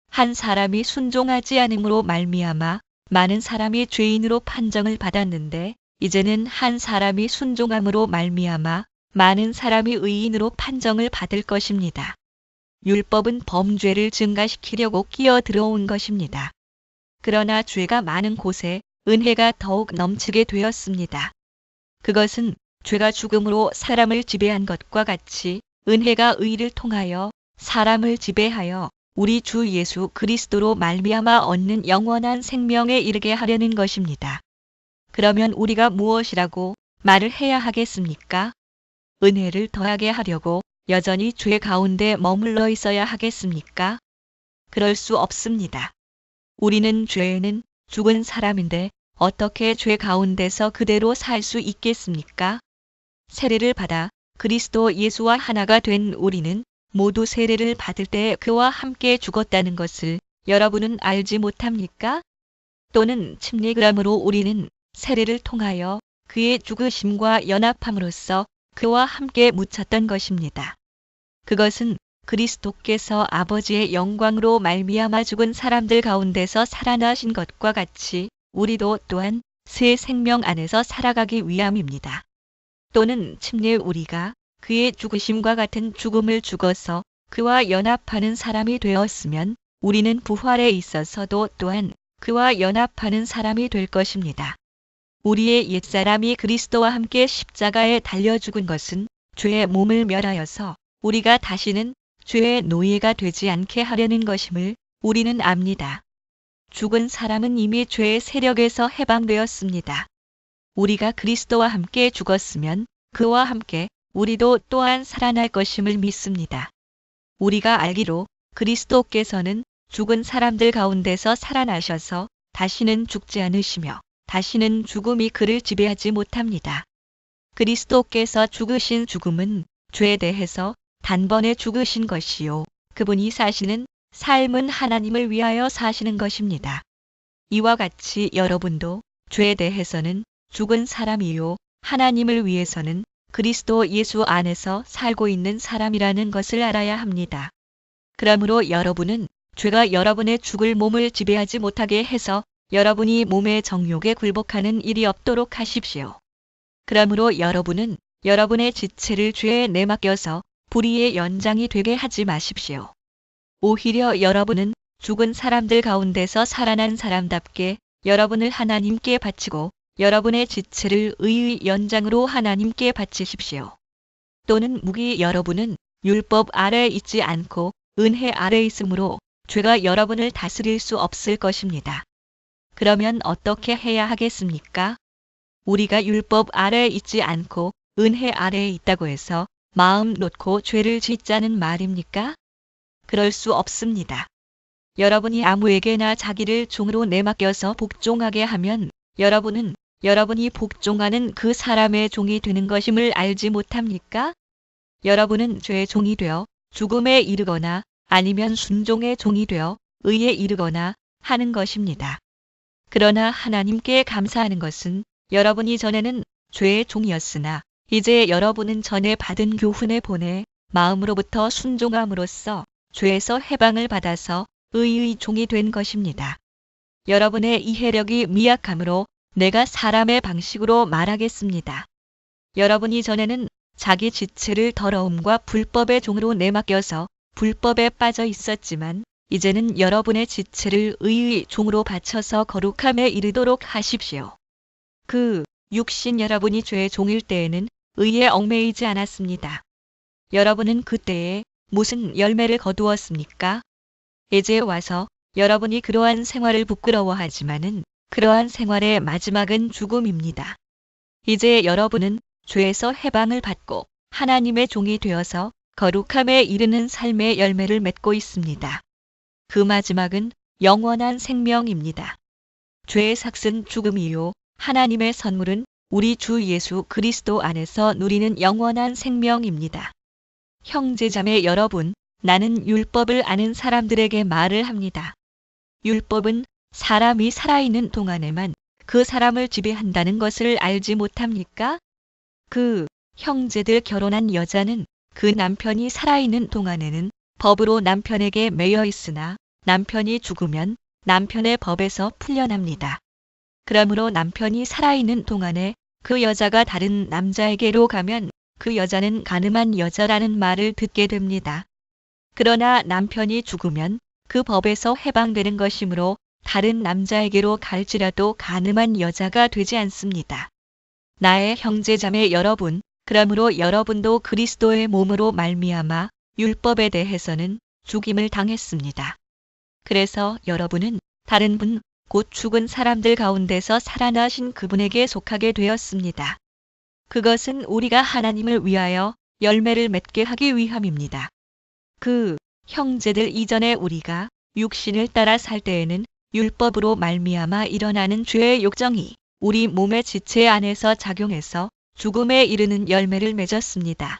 한 사람이 순종하지 않음으로 말미암아 많은 사람이 죄인으로 판정을 받았는데 이제는 한 사람이 순종함으로 말미암아 많은 사람이 의인으로 판정을 받을 것입니다. 율법은 범죄를 증가시키려고 끼어 들어온 것입니다. 그러나 죄가 많은 곳에 은혜가 더욱 넘치게 되었습니다. 그것은 죄가 죽음으로 사람을 지배한 것과 같이 은혜가 의를 통하여 사람을 지배하여 우리 주 예수 그리스도로 말미암아 얻는 영원한 생명에 이르게 하려는 것입니다. 그러면 우리가 무엇이라고 말을 해야 하겠습니까? 은혜를 더하게 하려고 여전히 죄 가운데 머물러 있어야 하겠습니까? 그럴 수 없습니다. 우리는 죄에는 죽은 사람인데 어떻게 죄 가운데서 그대로 살 수 있겠습니까? 세례를 받아 그리스도 예수와 하나가 된 우리는 모두 세례를 받을 때 그와 함께 죽었다는 것을 여러분은 알지 못합니까? 또는 침례그람으로 우리는 세례를 통하여 그의 죽으심과 연합함으로써 그와 함께 묻혔던 것입니다. 그것은 그리스도께서 아버지의 영광으로 말미암아 죽은 사람들 가운데서 살아나신 것과 같이 우리도 또한 새 생명 안에서 살아가기 위함입니다. 또는 침례 우리가 그의 죽으심과 같은 죽음을 죽어서 그와 연합하는 사람이 되었으면 우리는 부활에 있어서도 또한 그와 연합하는 사람이 될 것입니다. 우리의 옛사람이 그리스도와 함께 십자가에 달려 죽은 것은 죄의 몸을 멸하여서 우리가 다시는 죄의 노예가 되지 않게 하려는 것임을 우리는 압니다. 죽은 사람은 이미 죄의 세력에서 해방되었습니다. 우리가 그리스도와 함께 죽었으면 그와 함께 우리도 또한 살아날 것임을 믿습니다. 우리가 알기로 그리스도께서는 죽은 사람들 가운데서 살아나셔서 다시는 죽지 않으시며 다시는 죽음이 그를 지배하지 못합니다. 그리스도께서 죽으신 죽음은 죄에 대해서 단번에 죽으신 것이요. 그분이 사시는 삶은 하나님을 위하여 사시는 것입니다. 이와 같이 여러분도 죄에 대해서는 죽은 사람이요. 하나님을 위해서는 그리스도 예수 안에서 살고 있는 사람이라는 것을 알아야 합니다. 그러므로 여러분은 죄가 여러분의 죽을 몸을 지배하지 못하게 해서 여러분이 몸의 정욕에 굴복하는 일이 없도록 하십시오. 그러므로 여러분은 여러분의 지체를 죄에 내맡겨서 불의의 연장이 되게 하지 마십시오. 오히려 여러분은 죽은 사람들 가운데서 살아난 사람답게 여러분을 하나님께 바치고 여러분의 지체를 의의 연장으로 하나님께 바치십시오. 또는 무기 여러분은 율법 아래 있지 않고 은혜 아래 있으므로 죄가 여러분을 다스릴 수 없을 것입니다. 그러면 어떻게 해야 하겠습니까? 우리가 율법 아래 있지 않고 은혜 아래에 있다고 해서 마음 놓고 죄를 짓자는 말입니까? 그럴 수 없습니다. 여러분이 아무에게나 자기를 종으로 내맡겨서 복종하게 하면 여러분은 여러분이 복종하는 그 사람의 종이 되는 것임을 알지 못합니까? 여러분은 죄의 종이 되어 죽음에 이르거나 아니면 순종의 종이 되어 의에 이르거나 하는 것입니다. 그러나 하나님께 감사하는 것은 여러분이 전에는 죄의 종이었으나 이제 여러분은 전에 받은 교훈에 본해 마음으로부터 순종함으로써 죄에서 해방을 받아서 의의 종이 된 것입니다. 여러분의 이해력이 미약하므로 내가 사람의 방식으로 말하겠습니다. 여러분이 전에는 자기 지체를 더러움과 불법의 종으로 내맡겨서 불법에 빠져 있었지만 이제는 여러분의 지체를 의의 종으로 바쳐서 거룩함에 이르도록 하십시오. 그 육신 여러분이 죄의 종일 때에는 의에 얽매이지 않았습니다. 여러분은 그때에 무슨 열매를 거두었습니까? 이제 와서 여러분이 그러한 생활을 부끄러워하지만은 그러한 생활의 마지막은 죽음입니다. 이제 여러분은 죄에서 해방을 받고 하나님의 종이 되어서 거룩함에 이르는 삶의 열매를 맺고 있습니다. 그 마지막은 영원한 생명입니다. 죄의 삭은 죽음이요 하나님의 선물은 우리 주 예수 그리스도 안에서 누리는 영원한 생명입니다. 형제자매 여러분, 나는 율법을 아는 사람들에게 말을 합니다. 율법은 사람이 살아있는 동안에만 그 사람을 지배한다는 것을 알지 못합니까? 그 형제들 결혼한 여자는 그 남편이 살아있는 동안에는 법으로 남편에게 매여 있으나 남편이 죽으면 남편의 법에서 풀려납니다. 그러므로 남편이 살아있는 동안에 그 여자가 다른 남자에게로 가면 그 여자는 간음한 여자라는 말을 듣게 됩니다. 그러나 남편이 죽으면 그 법에서 해방되는 것이므로 다른 남자에게로 갈지라도 간음한 여자가 되지 않습니다. 나의 형제자매 여러분, 그러므로 여러분도 그리스도의 몸으로 말미암아 율법에 대해서는 죽임을 당했습니다. 그래서 여러분은 다른 분, 곧 죽은 사람들 가운데서 살아나신 그분에게 속하게 되었습니다. 그것은 우리가 하나님을 위하여 열매를 맺게 하기 위함입니다. 그 형제들 이전에 우리가 육신을 따라 살 때에는 율법으로 말미암아 일어나는 죄의 욕정이 우리 몸의 지체 안에서 작용해서 죽음에 이르는 열매를 맺었습니다.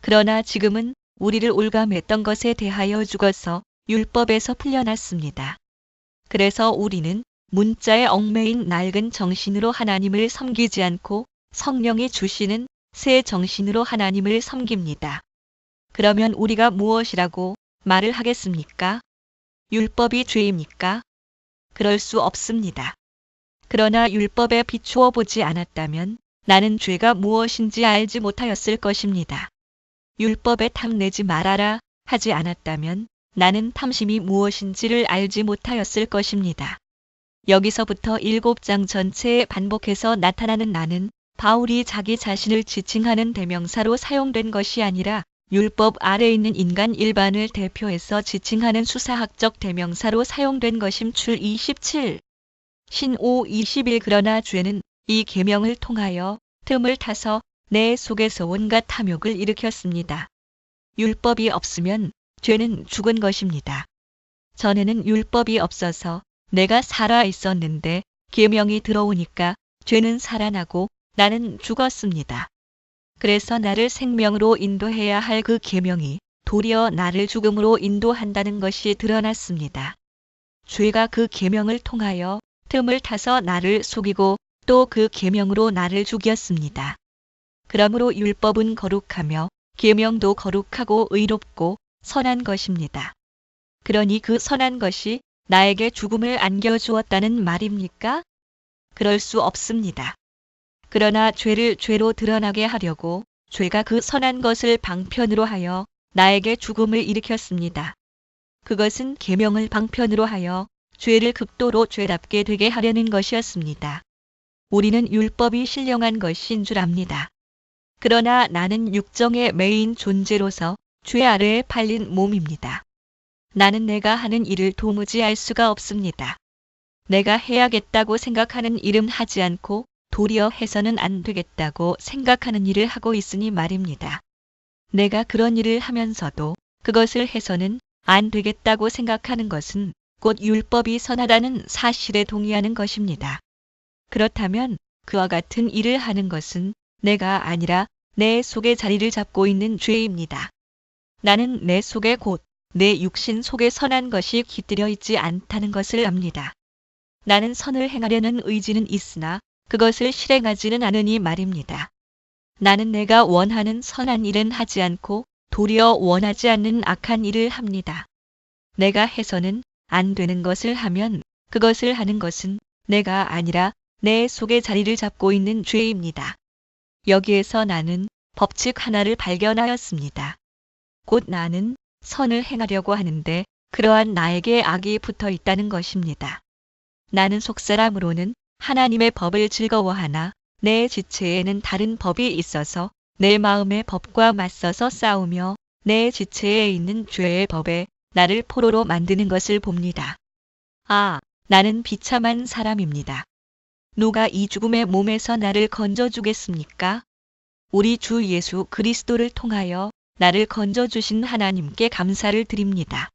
그러나 지금은 우리를 올감했던 것에 대하여 죽어서 율법에서 풀려났습니다. 그래서 우리는 문자에 얽매인 낡은 정신으로 하나님을 섬기지 않고 성령이 주시는 새 정신으로 하나님을 섬깁니다. 그러면 우리가 무엇이라고 말을 하겠습니까? 율법이 죄입니까? 그럴 수 없습니다. 그러나 율법에 비추어 보지 않았다면 나는 죄가 무엇인지 알지 못하였을 것입니다. 율법에 탐내지 말아라 하지 않았다면 나는 탐심이 무엇인지를 알지 못하였을 것입니다. 여기서부터 7장 전체에 반복해서 나타나는 나는 바울이 자기 자신을 지칭하는 대명사로 사용된 것이 아니라 율법 아래 있는 인간 일반을 대표해서 지칭하는 수사학적 대명사로 사용된 것임. 출 27. 신 5:21 그러나 죄는 이 계명을 통하여 틈을 타서 내 속에서 온갖 탐욕을 일으켰습니다. 율법이 없으면 죄는 죽은 것입니다. 전에는 율법이 없어서 내가 살아 있었는데 계명이 들어오니까 죄는 살아나고 나는 죽었습니다. 그래서 나를 생명으로 인도해야 할 그 계명이 도리어 나를 죽음으로 인도한다는 것이 드러났습니다. 죄가 그 계명을 통하여 틈을 타서 나를 속이고 또 그 계명으로 나를 죽였습니다. 그러므로 율법은 거룩하며 계명도 거룩하고 의롭고 선한 것입니다. 그러니 그 선한 것이 나에게 죽음을 안겨주었다는 말입니까? 그럴 수 없습니다. 그러나 죄를 죄로 드러나게 하려고 죄가 그 선한 것을 방편으로 하여 나에게 죽음을 일으켰습니다. 그것은 계명을 방편으로 하여 죄를 극도로 죄답게 되게 하려는 것이었습니다. 우리는 율법이 신령한 것인 줄 압니다. 그러나 나는 육정의 매인 존재로서 죄 아래에 팔린 몸입니다. 나는 내가 하는 일을 도무지 알 수가 없습니다. 내가 해야겠다고 생각하는 일은 하지 않고 도리어 해서는 안 되겠다고 생각하는 일을 하고 있으니 말입니다. 내가 그런 일을 하면서도 그것을 해서는 안 되겠다고 생각하는 것은 곧 율법이 선하다는 사실에 동의하는 것입니다. 그렇다면 그와 같은 일을 하는 것은 내가 아니라 내 속에 자리를 잡고 있는 죄입니다. 나는 내 속에 곧 내 육신 속에 선한 것이 깃들여 있지 않다는 것을 압니다. 나는 선을 행하려는 의지는 있으나 그것을 실행하지는 않으니 말입니다. 나는 내가 원하는 선한 일은 하지 않고 도리어 원하지 않는 악한 일을 합니다. 내가 해서는 안 되는 것을 하면 그것을 하는 것은 내가 아니라 내 속에 자리를 잡고 있는 죄입니다. 여기에서 나는 법칙 하나를 발견하였습니다. 곧 나는 선을 행하려고 하는데 그러한 나에게 악이 붙어 있다는 것입니다. 나는 속사람으로는 하나님의 법을 즐거워하나 내 지체에는 다른 법이 있어서 내 마음의 법과 맞서서 싸우며 내 지체에 있는 죄의 법에 나를 포로로 만드는 것을 봅니다. 아, 나는 비참한 사람입니다. 누가 이 죽음의 몸에서 나를 건져주겠습니까? 우리 주 예수 그리스도를 통하여 나를 건져주신 하나님께 감사를 드립니다.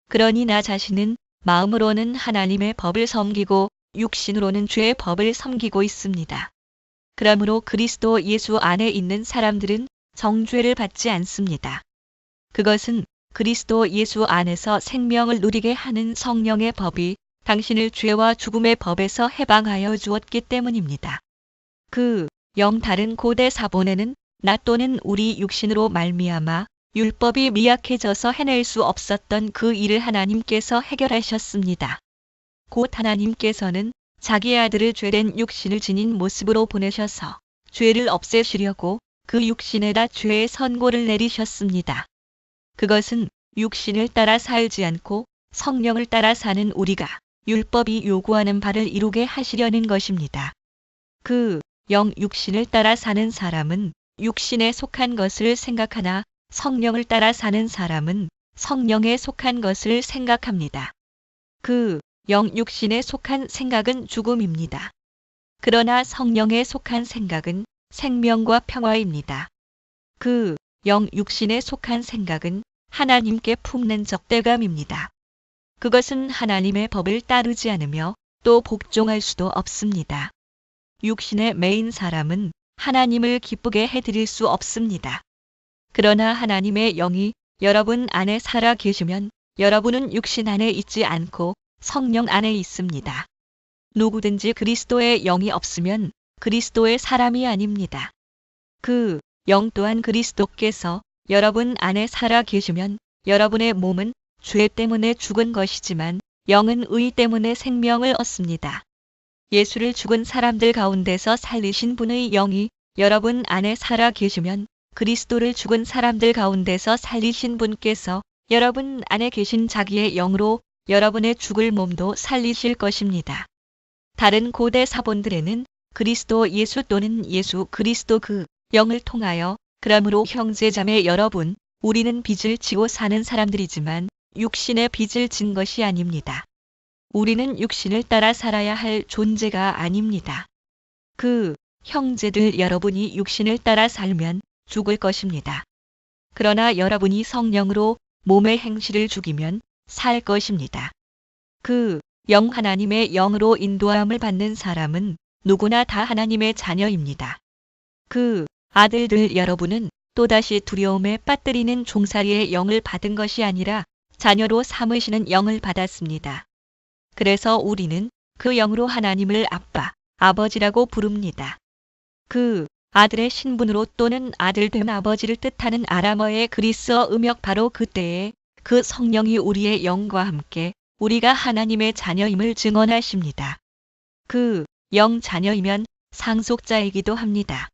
그러니 나 자신은 마음으로는 하나님의 법을 섬기고 육신으로는 죄의 법을 섬기고 있습니다. 그러므로 그리스도 예수 안에 있는 사람들은 정죄를 받지 않습니다. 그것은 그리스도 예수 안에서 생명을 누리게 하는 성령의 법이 당신을 죄와 죽음의 법에서 해방하여 주었기 때문입니다. 그 영 다른 고대 사본에는 나 또는 우리 육신으로 말미암아 율법이 미약해져서 해낼 수 없었던 그 일을 하나님께서 해결하셨습니다. 곧 하나님께서는 자기의 아들을 죄된 육신을 지닌 모습으로 보내셔서 죄를 없애시려고 그 육신에다 죄의 선고를 내리셨습니다. 그것은 육신을 따라 살지 않고 성령을 따라 사는 우리가 율법이 요구하는 바를 이루게 하시려는 것입니다. 그 영 육신을 따라 사는 사람은 육신에 속한 것을 생각하나 성령을 따라 사는 사람은 성령에 속한 것을 생각합니다. 그 영 육신에 속한 생각은 죽음입니다. 그러나 성령에 속한 생각은 생명과 평화입니다. 그 영 육신에 속한 생각은 하나님께 품는 적대감입니다. 그것은 하나님의 법을 따르지 않으며 또 복종할 수도 없습니다. 육신에 매인 사람은 하나님을 기쁘게 해드릴 수 없습니다. 그러나 하나님의 영이 여러분 안에 살아 계시면 여러분은 육신 안에 있지 않고 성령 안에 있습니다. 누구든지 그리스도의 영이 없으면 그리스도의 사람이 아닙니다. 그 영 또한 그리스도께서 여러분 안에 살아 계시면 여러분의 몸은 죄 때문에 죽은 것이지만 영은 의 때문에 생명을 얻습니다. 예수를 죽은 사람들 가운데서 살리신 분의 영이 여러분 안에 살아 계시면 그리스도를 죽은 사람들 가운데서 살리신 분께서 여러분 안에 계신 자기의 영으로 여러분의 죽을 몸도 살리실 것입니다. 다른 고대 사본들에는 그리스도 예수 또는 예수 그리스도 그 영을 통하여 그러므로 형제자매 여러분, 우리는 빚을 지고 사는 사람들이지만 육신의 빚을 진 것이 아닙니다. 우리는 육신을 따라 살아야 할 존재가 아닙니다. 그 형제들 여러분이 육신을 따라 살면 죽을 것입니다. 그러나 여러분이 성령으로 몸의 행실을 죽이면 살 것입니다. 그 영 하나님의 영으로 인도함을 받는 사람은 누구나 다 하나님의 자녀입니다. 그 아들들 여러분은 또다시 두려움에 빠뜨리는 종살이의 영을 받은 것이 아니라 자녀로 삼으시는 영을 받았습니다. 그래서 우리는 그 영으로 하나님을 아빠, 아버지라고 부릅니다. 그 아들의 신분으로 또는 아들됨 아버지를 뜻하는 아람어의 그리스어 음역 바로 그때에 그 성령이 우리의 영과 함께 우리가 하나님의 자녀임을 증언하십니다. 그 영 자녀이면 상속자이기도 합니다.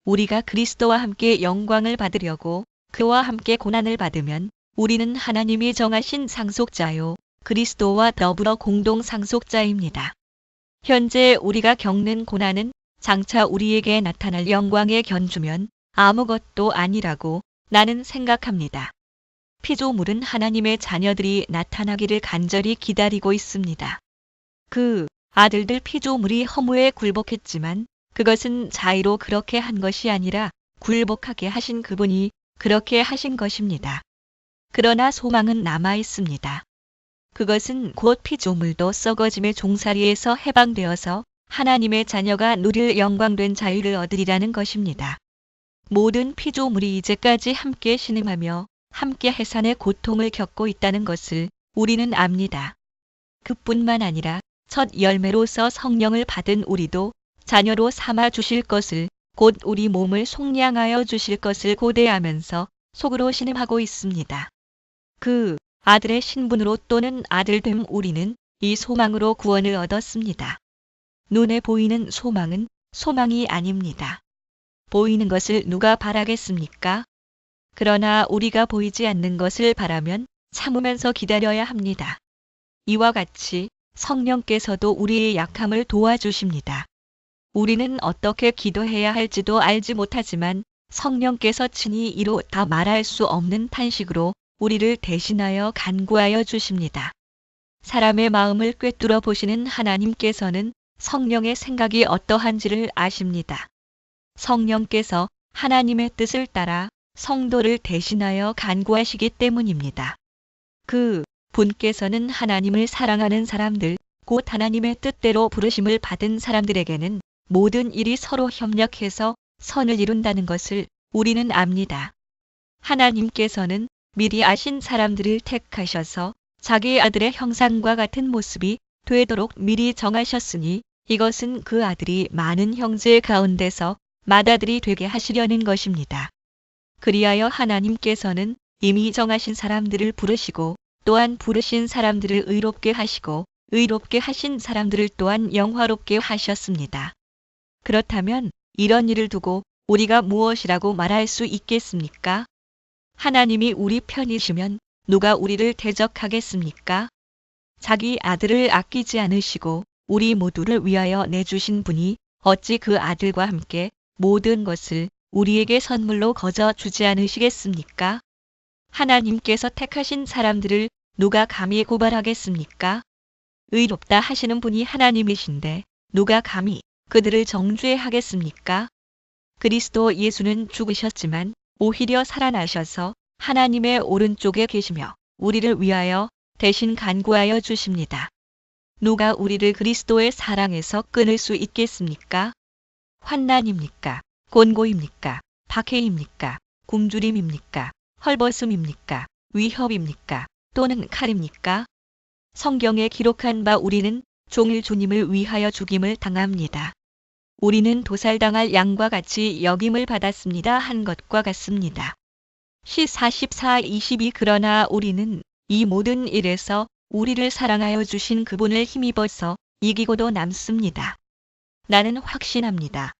우리가 그리스도와 함께 영광을 받으려고 그와 함께 고난을 받으면 우리는 하나님이 정하신 상속자요 그리스도와 더불어 공동 상속자입니다. 현재 우리가 겪는 고난은 장차 우리에게 나타날 영광에 견주면 아무것도 아니라고 나는 생각합니다. 피조물은 하나님의 자녀들이 나타나기를 간절히 기다리고 있습니다. 그 아들들 피조물이 허무에 굴복했지만 그것은 자의로 그렇게 한 것이 아니라 굴복하게 하신 그분이 그렇게 하신 것입니다. 그러나 소망은 남아 있습니다. 그것은 곧 피조물도 썩어짐의 종살이에서 해방되어서 하나님의 자녀가 누릴 영광된 자유를 얻으리라는 것입니다. 모든 피조물이 이제까지 함께 신음하며 함께 해산의 고통을 겪고 있다는 것을 우리는 압니다. 그뿐만 아니라 첫 열매로서 성령을 받은 우리도 자녀로 삼아 주실 것을, 곧 우리 몸을 속량하여 주실 것을 고대하면서 속으로 신음하고 있습니다. 그 아들의 신분으로 또는 아들됨 우리는 이 소망으로 구원을 얻었습니다. 눈에 보이는 소망은 소망이 아닙니다. 보이는 것을 누가 바라겠습니까? 그러나 우리가 보이지 않는 것을 바라면 참으면서 기다려야 합니다. 이와 같이 성령께서도 우리의 약함을 도와주십니다. 우리는 어떻게 기도해야 할지도 알지 못하지만 성령께서 친히 이로 다 말할 수 없는 탄식으로 우리를 대신하여 간구하여 주십니다. 사람의 마음을 꿰뚫어 보시는 하나님께서는 성령의 생각이 어떠한지를 아십니다. 성령께서 하나님의 뜻을 따라 성도를 대신하여 간구하시기 때문입니다. 그 분께서는 하나님을 사랑하는 사람들, 곧 하나님의 뜻대로 부르심을 받은 사람들에게는 모든 일이 서로 협력해서 선을 이룬다는 것을 우리는 압니다. 하나님께서는 미리 아신 사람들을 택하셔서 자기 아들의 형상과 같은 모습이 되도록 미리 정하셨으니 이것은 그 아들이 많은 형제 가운데서 맏아들이 되게 하시려는 것입니다. 그리하여 하나님께서는 이미 정하신 사람들을 부르시고 또한 부르신 사람들을 의롭게 하시고 의롭게 하신 사람들을 또한 영화롭게 하셨습니다. 그렇다면 이런 일을 두고 우리가 무엇이라고 말할 수 있겠습니까? 하나님이 우리 편이시면 누가 우리를 대적하겠습니까? 자기 아들을 아끼지 않으시고 우리 모두를 위하여 내주신 분이 어찌 그 아들과 함께 모든 것을 우리에게 선물로 거저 주지 않으시겠습니까? 하나님께서 택하신 사람들을 누가 감히 고발하겠습니까? 의롭다 하시는 분이 하나님이신데 누가 감히 그들을 정죄하겠습니까? 그리스도 예수는 죽으셨지만 오히려 살아나셔서 하나님의 오른쪽에 계시며 우리를 위하여 대신 간구하여 주십니다. 누가 우리를 그리스도의 사랑에서 끊을 수 있겠습니까? 환난입니까? 곤고입니까? 박해입니까? 굶주림입니까? 헐벗음입니까? 위협입니까? 또는 칼입니까? 성경에 기록한 바 우리는 종일 주님을 위하여 죽임을 당합니다. 우리는 도살당할 양과 같이 여김을 받았습니다 한 것과 같습니다. 시 44:22 그러나 우리는 이 모든 일에서 우리를 사랑하여 주신 그분을 힘입어서 이기고도 남습니다. 나는 확신합니다.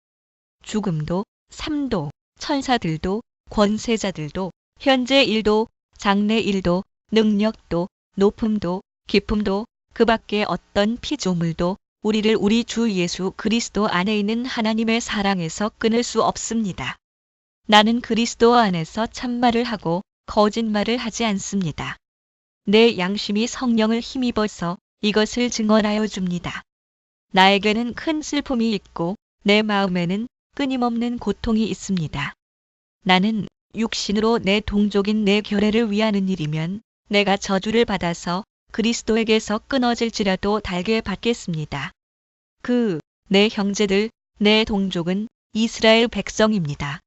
죽음도, 삶도, 천사들도, 권세자들도, 현재 일도, 장래 일도, 능력도, 높음도, 깊음도, 그 밖에 어떤 피조물도 우리를 우리 주 예수 그리스도 안에 있는 하나님의 사랑에서 끊을 수 없습니다. 나는 그리스도 안에서 참말을 하고 거짓말을 하지 않습니다. 내 양심이 성령을 힘입어서 이것을 증언하여 줍니다. 나에게는 큰 슬픔이 있고 내 마음에는 끊임없는 고통이 있습니다. 나는 육신으로 내 동족인 내 결애를 위하는 일이면 내가 저주를 받아서 그리스도에게서 끊어질지라도 달게 받겠습니다. 내 형제들, 내 동족은 이스라엘 백성입니다.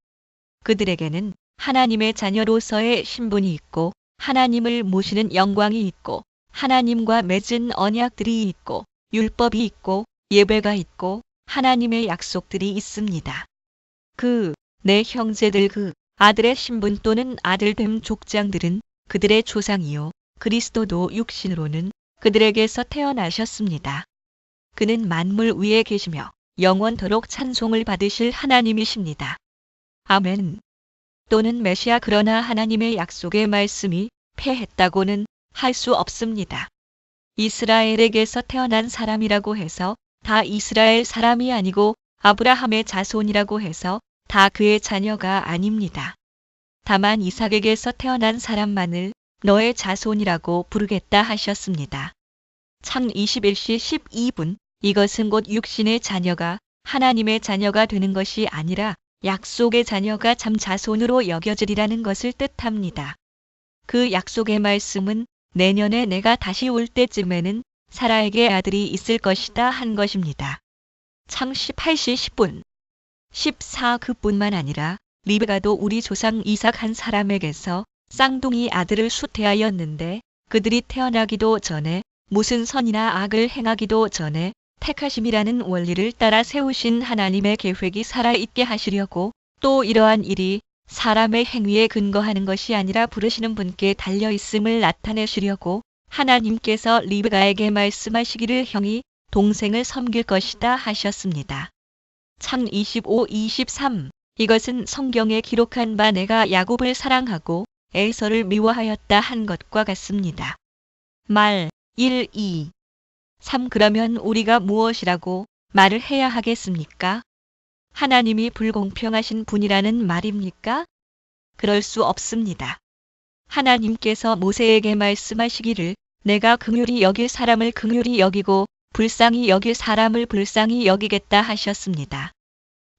그들에게는 하나님의 자녀로서의 신분이 있고 하나님을 모시는 영광이 있고 하나님과 맺은 언약들이 있고 율법이 있고 예배가 있고 하나님의 약속들이 있습니다. 내 형제들 그 아들의 신분 또는 아들됨 족장들은 그들의 조상이요 그리스도도 육신으로는 그들에게서 태어나셨습니다. 그는 만물 위에 계시며 영원토록 찬송을 받으실 하나님이십니다. 아멘. 또는 메시아 그러나 하나님의 약속의 말씀이 패했다고는 할 수 없습니다. 이스라엘에게서 태어난 사람이라고 해서 다 이스라엘 사람이 아니고 아브라함의 자손이라고 해서 다 그의 자녀가 아닙니다. 다만 이삭에게서 태어난 사람만을 너의 자손이라고 부르겠다 하셨습니다. 창 21시 12분 이것은 곧 육신의 자녀가 하나님의 자녀가 되는 것이 아니라 약속의 자녀가 참 자손으로 여겨지리라는 것을 뜻합니다. 그 약속의 말씀은 내년에 내가 다시 올 때쯤에는 사라에게 아들이 있을 것이다 한 것입니다. 창 18시 10분 14 그뿐만 아니라 리브가도 우리 조상 이삭 한 사람에게서 쌍둥이 아들을 수태하였는데 그들이 태어나기도 전에 무슨 선이나 악을 행하기도 전에 택하심이라는 원리를 따라 세우신 하나님의 계획이 살아있게 하시려고 또 이러한 일이 사람의 행위에 근거하는 것이 아니라 부르시는 분께 달려있음을 나타내시려고 하나님께서 리브가에게 말씀하시기를 형이 동생을 섬길 것이다 하셨습니다. 창 25-23 이것은 성경에 기록한 바 내가 야곱을 사랑하고 에서를 미워하였다 한 것과 같습니다. 말 1, 2, 3 그러면 우리가 무엇이라고 말을 해야 하겠습니까? 하나님이 불공평하신 분이라는 말입니까? 그럴 수 없습니다. 하나님께서 모세에게 말씀하시기를 내가 긍휼히 여길 사람을 긍휼히 여기고 불쌍히 여길 사람을 불쌍히 여기겠다 하셨습니다.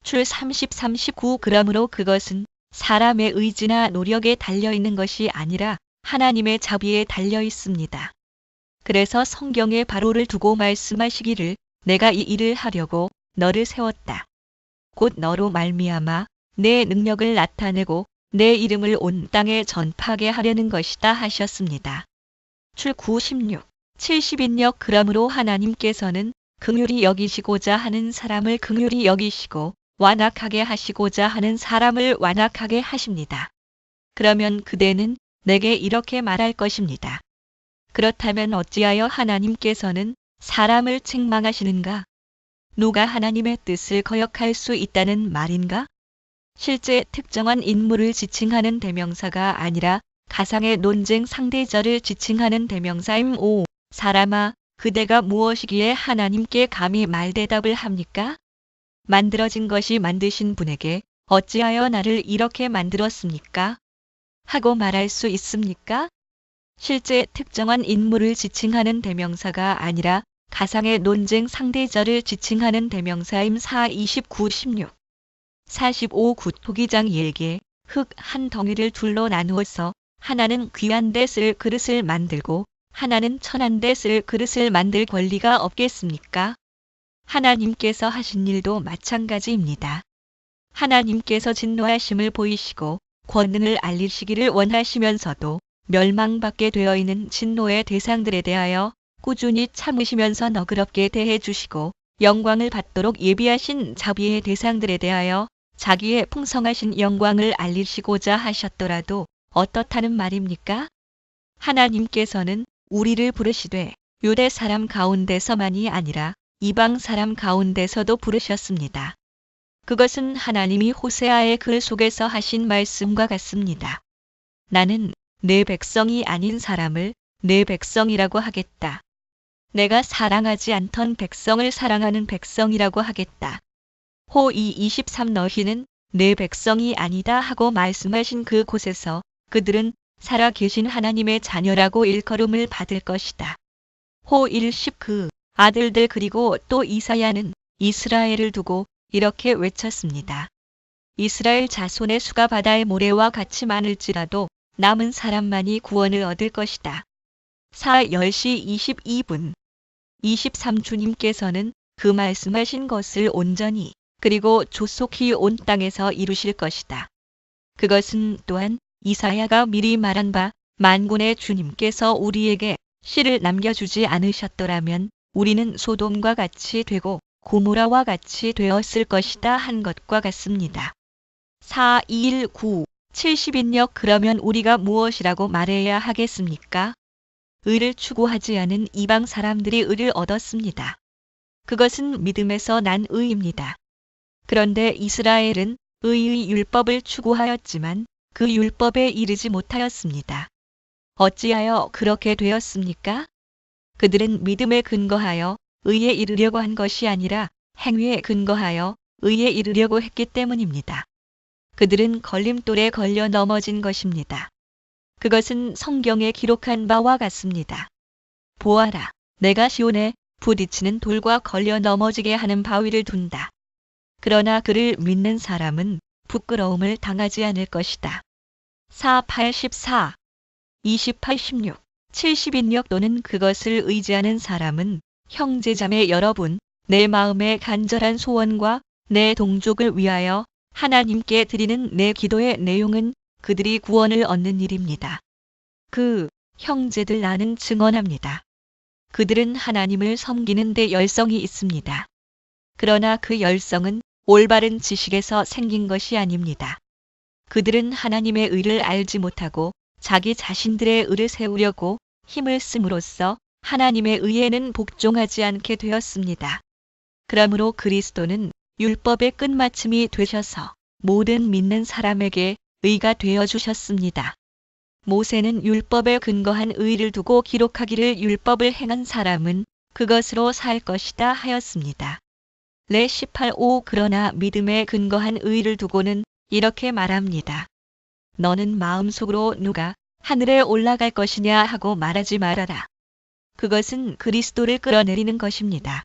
출 30-39 그러므로 그것은 사람의 의지나 노력에 달려있는 것이 아니라 하나님의 자비에 달려있습니다. 그래서 성경에 바로를 두고 말씀하시기를 내가 이 일을 하려고 너를 세웠다. 곧 너로 말미암아 내 능력을 나타내고 내 이름을 온 땅에 전파하게 하려는 것이다 하셨습니다. 출 9-16 70인역 그러므로 하나님께서는 긍휼히 여기시고자 하는 사람을 긍휼히 여기시고 완악하게 하시고자 하는 사람을 완악하게 하십니다. 그러면 그대는 내게 이렇게 말할 것입니다. 그렇다면 어찌하여 하나님께서는 사람을 책망하시는가? 누가 하나님의 뜻을 거역할 수 있다는 말인가? 실제 특정한 인물을 지칭하는 대명사가 아니라 가상의 논쟁 상대절을 지칭하는 대명사임. 5. 사람아, 그대가 무엇이기에 하나님께 감히 말대답을 합니까? 만들어진 것이 만드신 분에게 어찌하여 나를 이렇게 만들었습니까? 하고 말할 수 있습니까? 실제 특정한 인물을 지칭하는 대명사가 아니라 가상의 논쟁 상대절을 지칭하는 대명사임. 4, 29, 16 45 토기장 일개 흙 한 덩이를 둘로 나누어서 하나는 귀한 데 쓸 그릇을 만들고 하나는 천한 데 쓸 그릇을 만들 권리가 없겠습니까? 하나님께서 하신 일도 마찬가지입니다. 하나님께서 진노하심을 보이시고 권능을 알리시기를 원하시면서도 멸망받게 되어 있는 진노의 대상들에 대하여 꾸준히 참으시면서 너그럽게 대해 주시고 영광을 받도록 예비하신 자비의 대상들에 대하여 자기의 풍성하신 영광을 알리시고자 하셨더라도 어떻다는 말입니까? 하나님께서는 우리를 부르시되 유대 사람 가운데서만이 아니라 이방 사람 가운데서도 부르셨습니다. 그것은 하나님이 호세아의 글 속에서 하신 말씀과 같습니다. 나는 내 백성이 아닌 사람을 내 백성이라고 하겠다. 내가 사랑하지 않던 백성을 사랑하는 백성이라고 하겠다. 호2 23 너희는 내 백성이 아니다 하고 말씀하신 그 곳에서 그들은 살아 계신 하나님의 자녀라고 일컬음을 받을 것이다. 호1 10 아들들 그리고 또 이사야는 이스라엘을 두고 이렇게 외쳤습니다. 이스라엘 자손의 수가 바다의 모래와 같이 많을지라도 남은 사람만이 구원을 얻을 것이다. 4 10시 22분 23 주님께서는 그 말씀하신 것을 온전히 그리고 조속히 온 땅에서 이루실 것이다. 그것은 또한 이사야가 미리 말한 바 만군의 주님께서 우리에게 씨를 남겨주지 않으셨더라면 우리는 소돔과 같이 되고 고모라와 같이 되었을 것이다 한 것과 같습니다. 4.219 70인역 그러면 우리가 무엇이라고 말해야 하겠습니까? 의를 추구하지 않은 이방 사람들이 의를 얻었습니다. 그것은 믿음에서 난 의입니다. 그런데 이스라엘은 의의 율법을 추구하였지만 그 율법에 이르지 못하였습니다. 어찌하여 그렇게 되었습니까? 그들은 믿음에 근거하여 의에 이르려고 한 것이 아니라 행위에 근거하여 의에 이르려고 했기 때문입니다. 그들은 걸림돌에 걸려 넘어진 것입니다. 그것은 성경에 기록한 바와 같습니다. 보아라, 내가 시온에 부딪히는 돌과 걸려 넘어지게 하는 바위를 둔다. 그러나 그를 믿는 사람은 부끄러움을 당하지 않을 것이다. 4.84 28.16 70인역 또는 그것을 의지하는 사람은 형제자매 여러분, 내 마음의 간절한 소원과 내 동족을 위하여 하나님께 드리는 내 기도의 내용은 그들이 구원을 얻는 일입니다. 그 형제들 나는 증언합니다. 그들은 하나님을 섬기는 데 열성이 있습니다. 그러나 그 열성은 올바른 지식에서 생긴 것이 아닙니다. 그들은 하나님의 의를 알지 못하고 자기 자신들의 의를 세우려고 힘을 씀으로써 하나님의 의에는 복종하지 않게 되었습니다. 그러므로 그리스도는 율법의 끝마침이 되셔서 모든 믿는 사람에게 의가 되어 주셨습니다. 모세는 율법에 근거한 의를 두고 기록하기를 율법을 행한 사람은 그것으로 살 것이다 하였습니다. 레 18:5 그러나 믿음에 근거한 의를 두고는 이렇게 말합니다. 너는 마음속으로 누가 하늘에 올라갈 것이냐 하고 말하지 말아라. 그것은 그리스도를 끌어내리는 것입니다.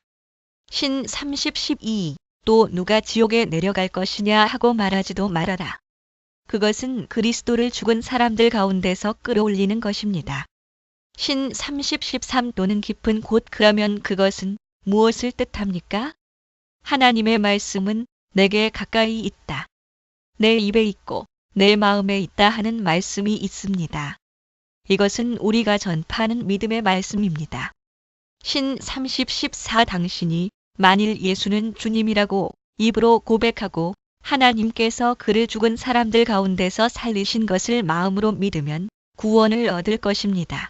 신 30:12 또 누가 지옥에 내려갈 것이냐 하고 말하지도 말아라. 그것은 그리스도를 죽은 사람들 가운데서 끌어올리는 것입니다. 신 30:13 또는 깊은 곳 그러면 그것은 무엇을 뜻합니까? 하나님의 말씀은 내게 가까이 있다. 내 입에 있고 내 마음에 있다 하는 말씀이 있습니다. 이것은 우리가 전파하는 믿음의 말씀입니다. 신 30:14 당신이 만일 예수는 주님이라고 입으로 고백하고 하나님께서 그를 죽은 사람들 가운데서 살리신 것을 마음으로 믿으면 구원을 얻을 것입니다.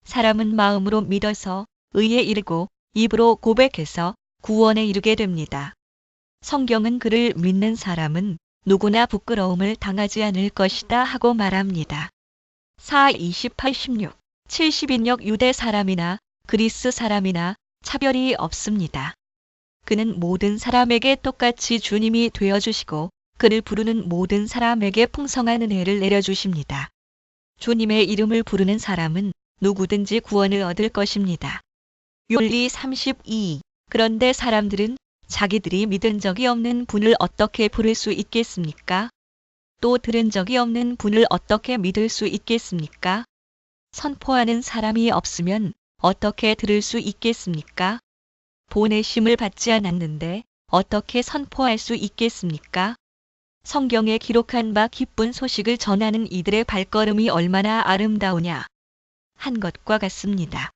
사람은 마음으로 믿어서 의에 이르고 입으로 고백해서 구원에 이르게 됩니다. 성경은 그를 믿는 사람은 누구나 부끄러움을 당하지 않을 것이다 하고 말합니다. 4:28-16 70인역 유대 사람이나 그리스 사람이나 차별이 없습니다. 그는 모든 사람에게 똑같이 주님이 되어주시고 그를 부르는 모든 사람에게 풍성한 은혜를 내려주십니다. 주님의 이름을 부르는 사람은 누구든지 구원을 얻을 것입니다. 율리 32 그런데 사람들은 자기들이 믿은 적이 없는 분을 어떻게 부를 수 있겠습니까? 또 들은 적이 없는 분을 어떻게 믿을 수 있겠습니까? 선포하는 사람이 없으면 어떻게 들을 수 있겠습니까? 보내심을 받지 않았는데 어떻게 선포할 수 있겠습니까? 성경에 기록한 바 기쁜 소식을 전하는 이들의 발걸음이 얼마나 아름다우냐 한 것과 같습니다.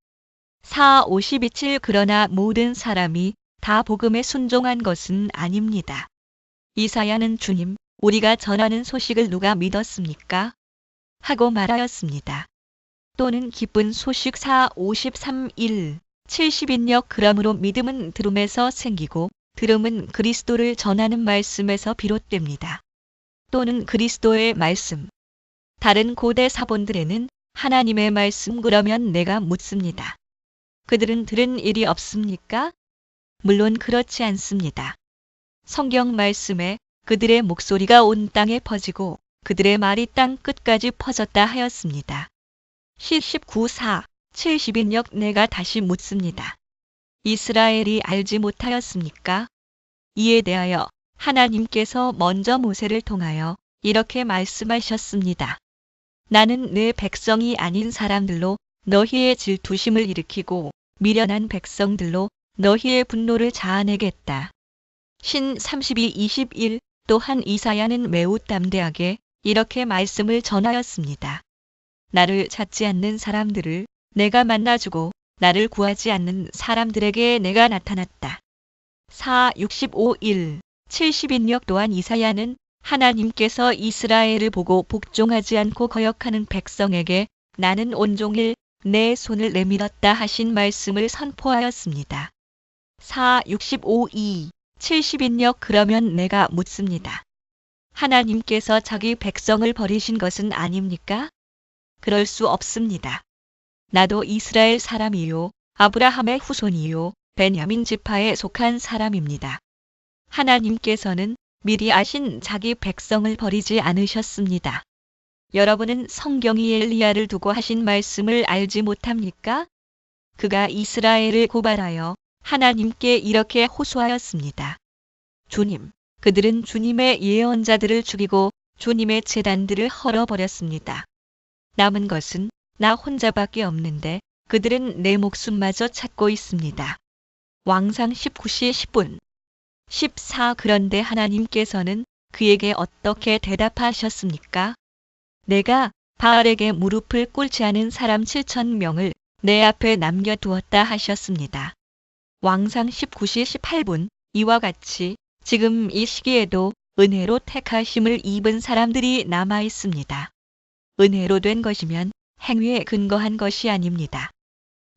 4:52-7 그러나 모든 사람이 다 복음에 순종한 것은 아닙니다. 이사야는 주님, 우리가 전하는 소식을 누가 믿었습니까? 하고 말하였습니다. 또는 기쁜 소식 4:53-1 70인역 그러므로 믿음은 들음에서 생기고 들음은 그리스도를 전하는 말씀에서 비롯됩니다. 또는 그리스도의 말씀. 다른 고대 사본들에는 하나님의 말씀 그러면 내가 묻습니다. 그들은 들은 일이 없습니까? 물론 그렇지 않습니다. 성경 말씀에 그들의 목소리가 온 땅에 퍼지고 그들의 말이 땅 끝까지 퍼졌다 하였습니다. 시 19:4 70인역 내가 다시 묻습니다. 이스라엘이 알지 못하였습니까? 이에 대하여 하나님께서 먼저 모세를 통하여 이렇게 말씀하셨습니다. 나는 내 백성이 아닌 사람들로 너희의 질투심을 일으키고 미련한 백성들로 너희의 분노를 자아내겠다. 신 32:21 또한 이사야는 매우 담대하게 이렇게 말씀을 전하였습니다. 나를 찾지 않는 사람들을 내가 만나주고 나를 구하지 않는 사람들에게 내가 나타났다. 4:65-1 70인역 또한 이사야는 하나님께서 이스라엘을 보고 복종하지 않고 거역하는 백성에게 나는 온종일 내 손을 내밀었다 하신 말씀을 선포하였습니다. 4:65-2 70인역 그러면 내가 묻습니다. 하나님께서 자기 백성을 버리신 것은 아닙니까? 그럴 수 없습니다. 나도 이스라엘 사람이요 아브라함의 후손이요 베냐민 지파에 속한 사람입니다. 하나님께서는 미리 아신 자기 백성을 버리지 않으셨습니다. 여러분은 성경이 엘리야를 두고 하신 말씀을 알지 못합니까? 그가 이스라엘을 고발하여 하나님께 이렇게 호소하였습니다. 주님, 그들은 주님의 예언자들을 죽이고 주님의 제단들을 헐어버렸습니다. 남은 것은 나 혼자밖에 없는데 그들은 내 목숨마저 찾고 있습니다. 왕상 19시 10분 14 그런데 하나님께서는 그에게 어떻게 대답하셨습니까? 내가 바알에게 무릎을 꿇지 않은 사람 7,000명을 내 앞에 남겨두었다 하셨습니다. 왕상 19시 18분 이와 같이 지금 이 시기에도 은혜로 택하심을 입은 사람들이 남아 있습니다. 은혜로 된 것이면 행위에 근거한 것이 아닙니다.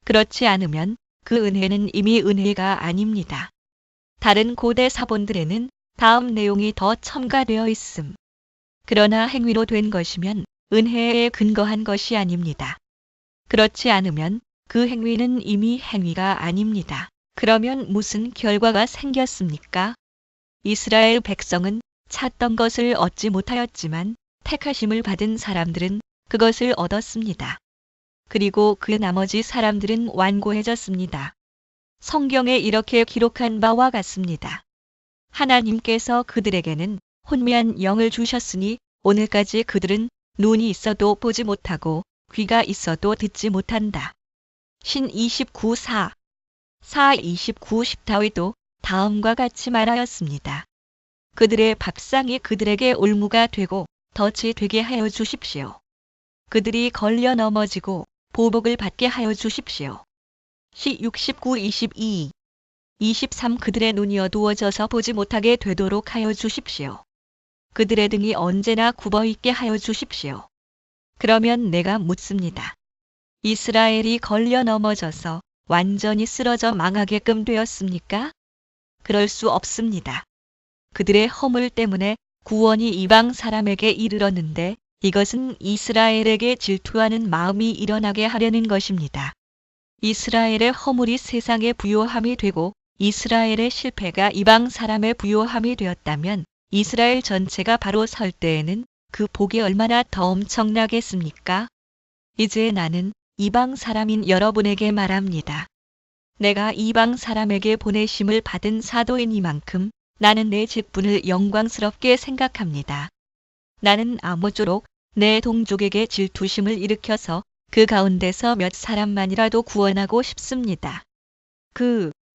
그렇지 않으면 그 은혜는 이미 은혜가 아닙니다. 다른 고대 사본들에는 다음 내용이 더 첨가되어 있음. 그러나 행위로 된 것이면 은혜에 근거한 것이 아닙니다. 그렇지 않으면 그 행위는 이미 행위가 아닙니다. 그러면 무슨 결과가 생겼습니까? 이스라엘 백성은 찾던 것을 얻지 못하였지만 택하심을 받은 사람들은 그것을 얻었습니다. 그리고 그 나머지 사람들은 완고해졌습니다. 성경에 이렇게 기록한 바와 같습니다. 하나님께서 그들에게는 혼미한 영을 주셨으니 오늘까지 그들은 눈이 있어도 보지 못하고 귀가 있어도 듣지 못한다. 신 29사 4:29 다윗도 다음과 같이 말하였습니다. 그들의 밥상이 그들에게 올무가 되고 덫이 되게 하여 주십시오. 그들이 걸려 넘어지고 보복을 받게 하여 주십시오. 시 69:22 23 그들의 눈이 어두워져서 보지 못하게 되도록 하여 주십시오. 그들의 등이 언제나 굽어있게 하여 주십시오. 그러면 내가 묻습니다. 이스라엘이 걸려 넘어져서 완전히 쓰러져 망하게끔 되었습니까? 그럴 수 없습니다. 그들의 허물 때문에 구원이 이방 사람에게 이르렀는데 이것은 이스라엘에게 질투하는 마음이 일어나게 하려는 것입니다. 이스라엘의 허물이 세상의 부요함이 되고 이스라엘의 실패가 이방 사람의 부요함이 되었다면 이스라엘 전체가 바로 설 때에는 그 복이 얼마나 더 엄청나겠습니까? 이제 나는 이방 사람인 여러분에게 말합니다. 내가 이방 사람에게 보내심을 받은 사도이니만큼 나는 내 직분을 영광스럽게 생각합니다. 나는 아무쪼록 내 동족에게 질투심을 일으켜서 그 가운데서 몇 사람만이라도 구원하고 싶습니다.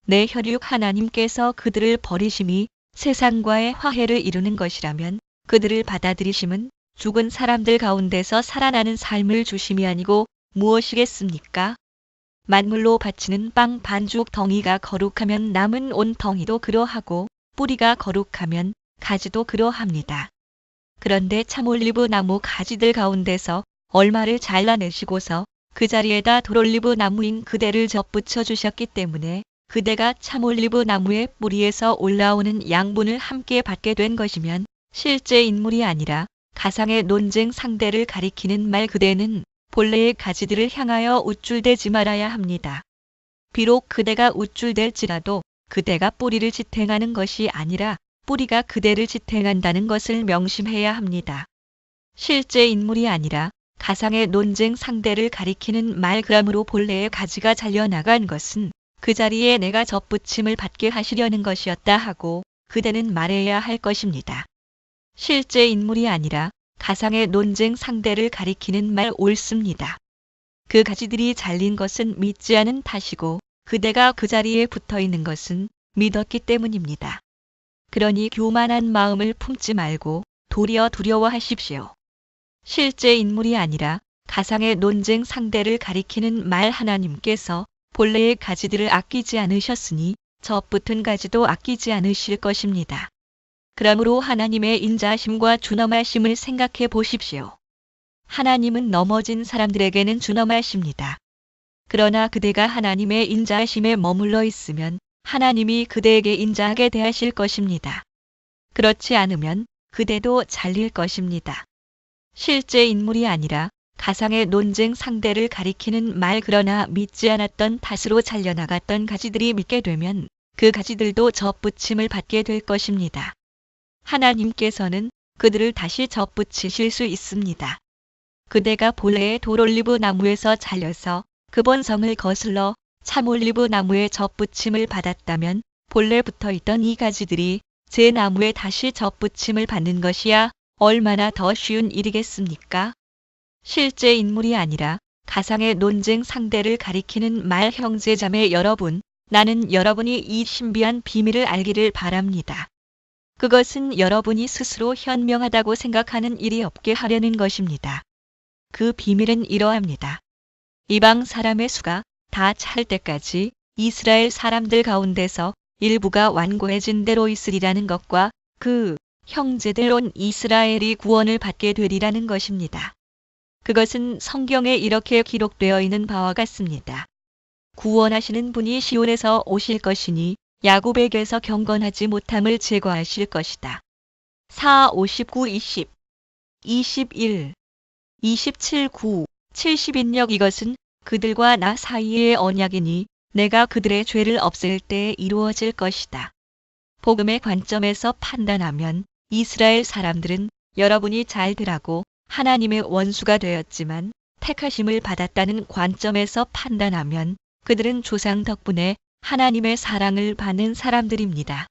내 혈육 하나님께서 그들을 버리심이 세상과의 화해를 이루는 것이라면 그들을 받아들이심은 죽은 사람들 가운데서 살아나는 삶을 주심이 아니고 무엇이겠습니까? 만물로 바치는 빵 반죽 덩이가 거룩하면 남은 온 덩이도 그러하고 뿌리가 거룩하면 가지도 그러합니다. 그런데 참올리브 나무 가지들 가운데서 얼마를 잘라내시고서 그 자리에다 돌올리브 나무인 그대를 접붙여 주셨기 때문에 그대가 참올리브 나무의 뿌리에서 올라오는 양분을 함께 받게 된 것이면 실제 인물이 아니라 가상의 논쟁 상대를 가리키는 말 그대는 본래의 가지들을 향하여 우쭐대지 말아야 합니다. 비록 그대가 우쭐댈지라도 그대가 뿌리를 지탱하는 것이 아니라 뿌리가 그대를 지탱한다는 것을 명심해야 합니다. 실제 인물이 아니라 가상의 논쟁 상대를 가리키는 말 그러므로 본래의 가지가 잘려나간 것은 그 자리에 내가 접붙임을 받게 하시려는 것이었다 하고 그대는 말해야 할 것입니다. 실제 인물이 아니라 가상의 논쟁 상대를 가리키는 말 옳습니다. 그 가지들이 잘린 것은 믿지 않은 탓이고 그대가 그 자리에 붙어 있는 것은 믿었기 때문입니다. 그러니 교만한 마음을 품지 말고 도리어 두려워하십시오. 실제 인물이 아니라 가상의 논쟁 상대를 가리키는 말 하나님께서 본래의 가지들을 아끼지 않으셨으니 접붙은 가지도 아끼지 않으실 것입니다. 그러므로 하나님의 인자하심과 준엄하심을 생각해 보십시오. 하나님은 넘어진 사람들에게는 준엄하십니다. 그러나 그대가 하나님의 인자하심에 머물러 있으면 하나님이 그대에게 인자하게 대하실 것입니다. 그렇지 않으면 그대도 잘릴 것입니다. 실제 인물이 아니라 가상의 논쟁 상대를 가리키는 말 그러나 믿지 않았던 탓으로 잘려나갔던 가지들이 믿게 되면 그 가지들도 접붙임을 받게 될 것입니다. 하나님께서는 그들을 다시 접붙이실 수 있습니다. 그대가 본래의 돌올리브 나무에서 잘려서 그 본성을 거슬러 참올리브 나무에 접붙임을 받았다면 본래 붙어 있던 이 가지들이 제 나무에 다시 접붙임을 받는 것이야 얼마나 더 쉬운 일이겠습니까? 실제 인물이 아니라 가상의 논쟁 상대를 가리키는 말 형제자매 여러분, 나는 여러분이 이 신비한 비밀을 알기를 바랍니다. 그것은 여러분이 스스로 현명하다고 생각하는 일이 없게 하려는 것입니다. 그 비밀은 이러합니다. 이방 사람의 수가 다 찰 때까지 이스라엘 사람들 가운데서 일부가 완고해진 대로 있으리라는 것과 그 형제들 온 이스라엘이 구원을 받게 되리라는 것입니다. 그것은 성경에 이렇게 기록되어 있는 바와 같습니다. 구원하시는 분이 시온에서 오실 것이니 야곱에게서 경건하지 못함을 제거하실 것이다. 4, 59, 20, 21, 27, 9, 70인역 이것은 그들과 나 사이의 언약이니 내가 그들의 죄를 없앨 때에 이루어질 것이다. 복음의 관점에서 판단하면 이스라엘 사람들은 여러분이 잘되라고 하나님의 원수가 되었지만 택하심을 받았다는 관점에서 판단하면 그들은 조상 덕분에 하나님의 사랑을 받는 사람들입니다.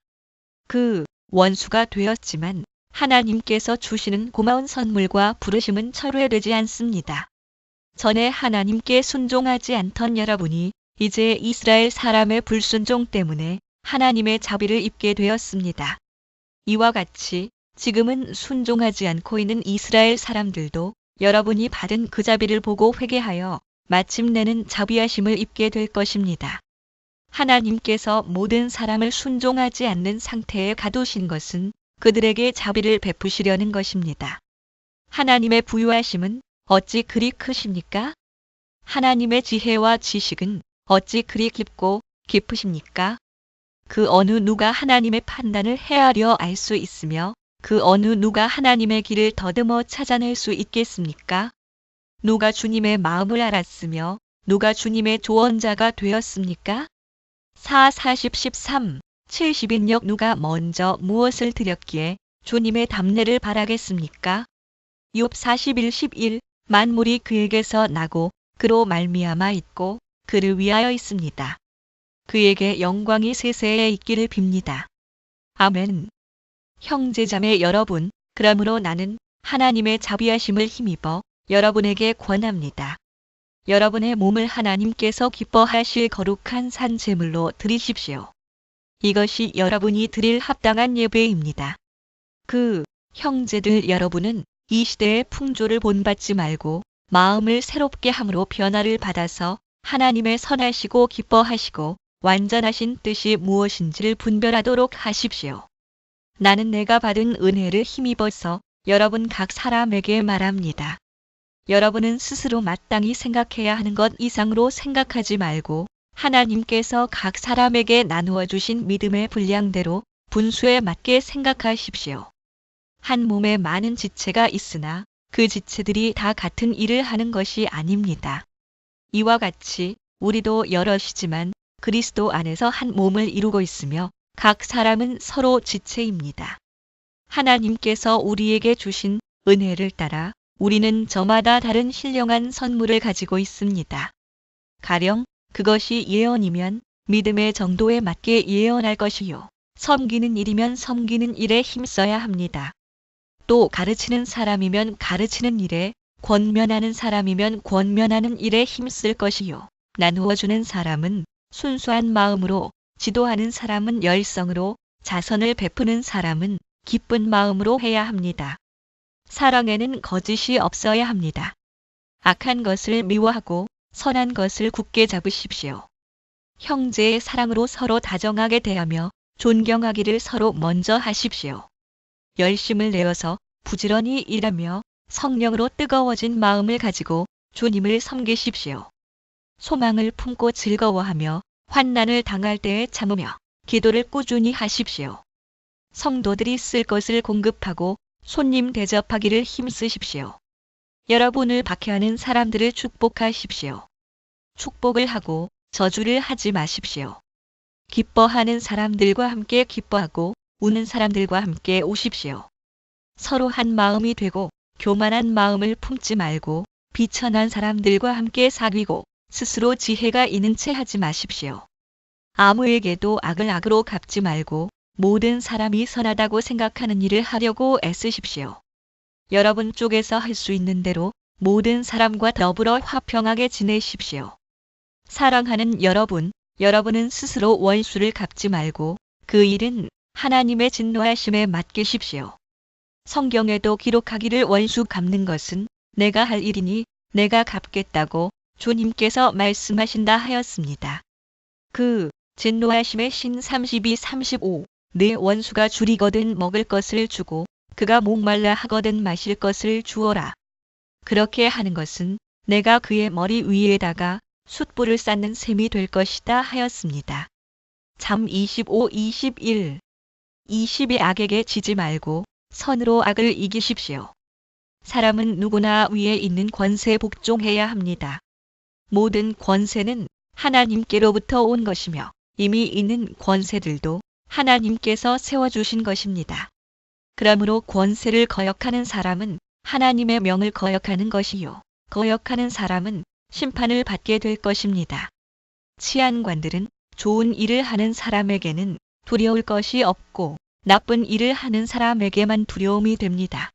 그 원수가 되었지만 하나님께서 주시는 고마운 선물과 부르심은 철회되지 않습니다. 전에 하나님께 순종하지 않던 여러분이 이제 이스라엘 사람의 불순종 때문에 하나님의 자비를 입게 되었습니다. 이와 같이 지금은 순종하지 않고 있는 이스라엘 사람들도 여러분이 받은 그 자비를 보고 회개하여 마침내는 자비하심을 입게 될 것입니다. 하나님께서 모든 사람을 순종하지 않는 상태에 가두신 것은 그들에게 자비를 베푸시려는 것입니다. 하나님의 부유하심은 어찌 그리 크십니까? 하나님의 지혜와 지식은 어찌 그리 깊고 깊으십니까? 그 어느 누가 하나님의 판단을 헤아려 알 수 있으며 그 어느 누가 하나님의 길을 더듬어 찾아낼 수 있겠습니까? 누가 주님의 마음을 알았으며 누가 주님의 조언자가 되었습니까? 4, 40, 13, 70인역 누가 먼저 무엇을 드렸기에 주님의 답례를 바라겠습니까? 욥 41, 11 만물이 그에게서 나고 그로 말미암아 있고 그를 위하여 있습니다. 그에게 영광이 세세에 있기를 빕니다. 아멘. 형제자매 여러분, 그러므로 나는 하나님의 자비하심을 힘입어 여러분에게 권합니다. 여러분의 몸을 하나님께서 기뻐하실 거룩한 산 제물로 드리십시오. 이것이 여러분이 드릴 합당한 예배입니다. 그 형제들 여러분은 이 시대의 풍조를 본받지 말고 마음을 새롭게 함으로 변화를 받아서 하나님의 선하시고 기뻐하시고 완전하신 뜻이 무엇인지를 분별하도록 하십시오. 나는 내가 받은 은혜를 힘입어서 여러분 각 사람에게 말합니다. 여러분은 스스로 마땅히 생각해야 하는 것 이상으로 생각하지 말고 하나님께서 각 사람에게 나누어 주신 믿음의 분량대로 분수에 맞게 생각하십시오. 한 몸에 많은 지체가 있으나 그 지체들이 다 같은 일을 하는 것이 아닙니다. 이와 같이 우리도 여럿이지만 그리스도 안에서 한 몸을 이루고 있으며 각 사람은 서로 지체입니다. 하나님께서 우리에게 주신 은혜를 따라 우리는 저마다 다른 신령한 선물을 가지고 있습니다. 가령 그것이 예언이면 믿음의 정도에 맞게 예언할 것이요. 섬기는 일이면 섬기는 일에 힘써야 합니다. 또 가르치는 사람이면 가르치는 일에, 권면하는 사람이면 권면하는 일에 힘쓸 것이요. 나누어주는 사람은 순수한 마음으로, 지도하는 사람은 열성으로, 자선을 베푸는 사람은 기쁜 마음으로 해야 합니다. 사랑에는 거짓이 없어야 합니다. 악한 것을 미워하고 선한 것을 굳게 잡으십시오. 형제의 사랑으로 서로 다정하게 대하며 존경하기를 서로 먼저 하십시오. 열심을 내어서 부지런히 일하며 성령으로 뜨거워진 마음을 가지고 주님을 섬기십시오. 소망을 품고 즐거워하며 환난을 당할 때에 참으며 기도를 꾸준히 하십시오. 성도들이 쓸 것을 공급하고 손님 대접하기를 힘쓰십시오. 여러분을 박해하는 사람들을 축복하십시오. 축복을 하고 저주를 하지 마십시오. 기뻐하는 사람들과 함께 기뻐하고 우는 사람들과 함께 우십시오. 서로 한 마음이 되고 교만한 마음을 품지 말고 비천한 사람들과 함께 사귀고 스스로 지혜가 있는 채 하지 마십시오. 아무에게도 악을 악으로 갚지 말고 모든 사람이 선하다고 생각하는 일을 하려고 애쓰십시오. 여러분 쪽에서 할 수 있는 대로 모든 사람과 더불어 화평하게 지내십시오. 사랑하는 여러분, 여러분은 스스로 원수를 갚지 말고 그 일은 하나님의 진노하심에 맡기십시오. 성경에도 기록하기를 원수 갚는 것은 내가 할 일이니 내가 갚겠다고 주님께서 말씀하신다 하였습니다. 그 진노하심의 신 32-35 내 원수가 줄이거든 먹을 것을 주고 그가 목말라 하거든 마실 것을 주어라. 그렇게 하는 것은 내가 그의 머리 위에다가 숯불을 쌓는 셈이 될 것이다 하였습니다. 잠 25-21 20의 악에게 지지 말고 선으로 악을 이기십시오. 사람은 누구나 위에 있는 권세에 복종해야 합니다. 모든 권세는 하나님께로부터 온 것이며 이미 있는 권세들도 하나님께서 세워주신 것입니다. 그러므로 권세를 거역하는 사람은 하나님의 명을 거역하는 것이요. 거역하는 사람은 심판을 받게 될 것입니다. 치안관들은 좋은 일을 하는 사람에게는 두려울 것이 없고 나쁜 일을 하는 사람에게만 두려움이 됩니다.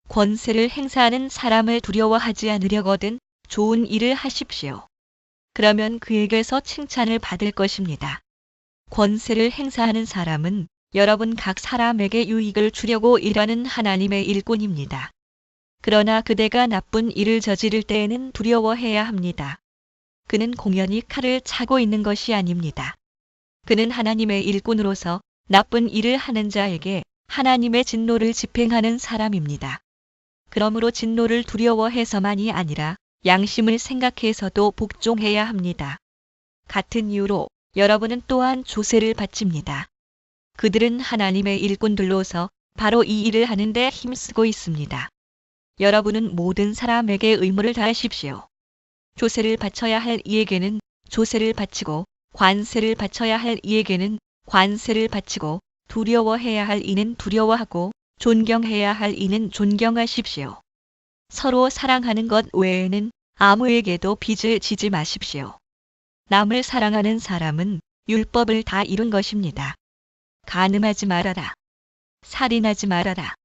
권세를 행사하는 사람을 두려워하지 않으려거든 좋은 일을 하십시오. 그러면 그에게서 칭찬을 받을 것입니다. 권세를 행사하는 사람은 여러분 각 사람에게 유익을 주려고 일하는 하나님의 일꾼입니다. 그러나 그대가 나쁜 일을 저지를 때에는 두려워해야 합니다. 그는 공연히 칼을 차고 있는 것이 아닙니다. 그는 하나님의 일꾼으로서 나쁜 일을 하는 자에게 하나님의 진노를 집행하는 사람입니다. 그러므로 진노를 두려워해서만이 아니라 양심을 생각해서도 복종해야 합니다. 같은 이유로 여러분은 또한 조세를 바칩니다. 그들은 하나님의 일꾼들로서 바로 이 일을 하는데 힘쓰고 있습니다. 여러분은 모든 사람에게 의무를 다하십시오. 조세를 바쳐야 할 이에게는 조세를 바치고 관세를 바쳐야 할 이에게는 관세를 바치고 두려워해야 할 이는 두려워하고 존경해야 할 이는 존경하십시오. 서로 사랑하는 것 외에는 아무에게도 빚을 지지 마십시오. 남을 사랑하는 사람은 율법을 다 이룬 것입니다. 간음하지 말아라. 살인하지 말아라.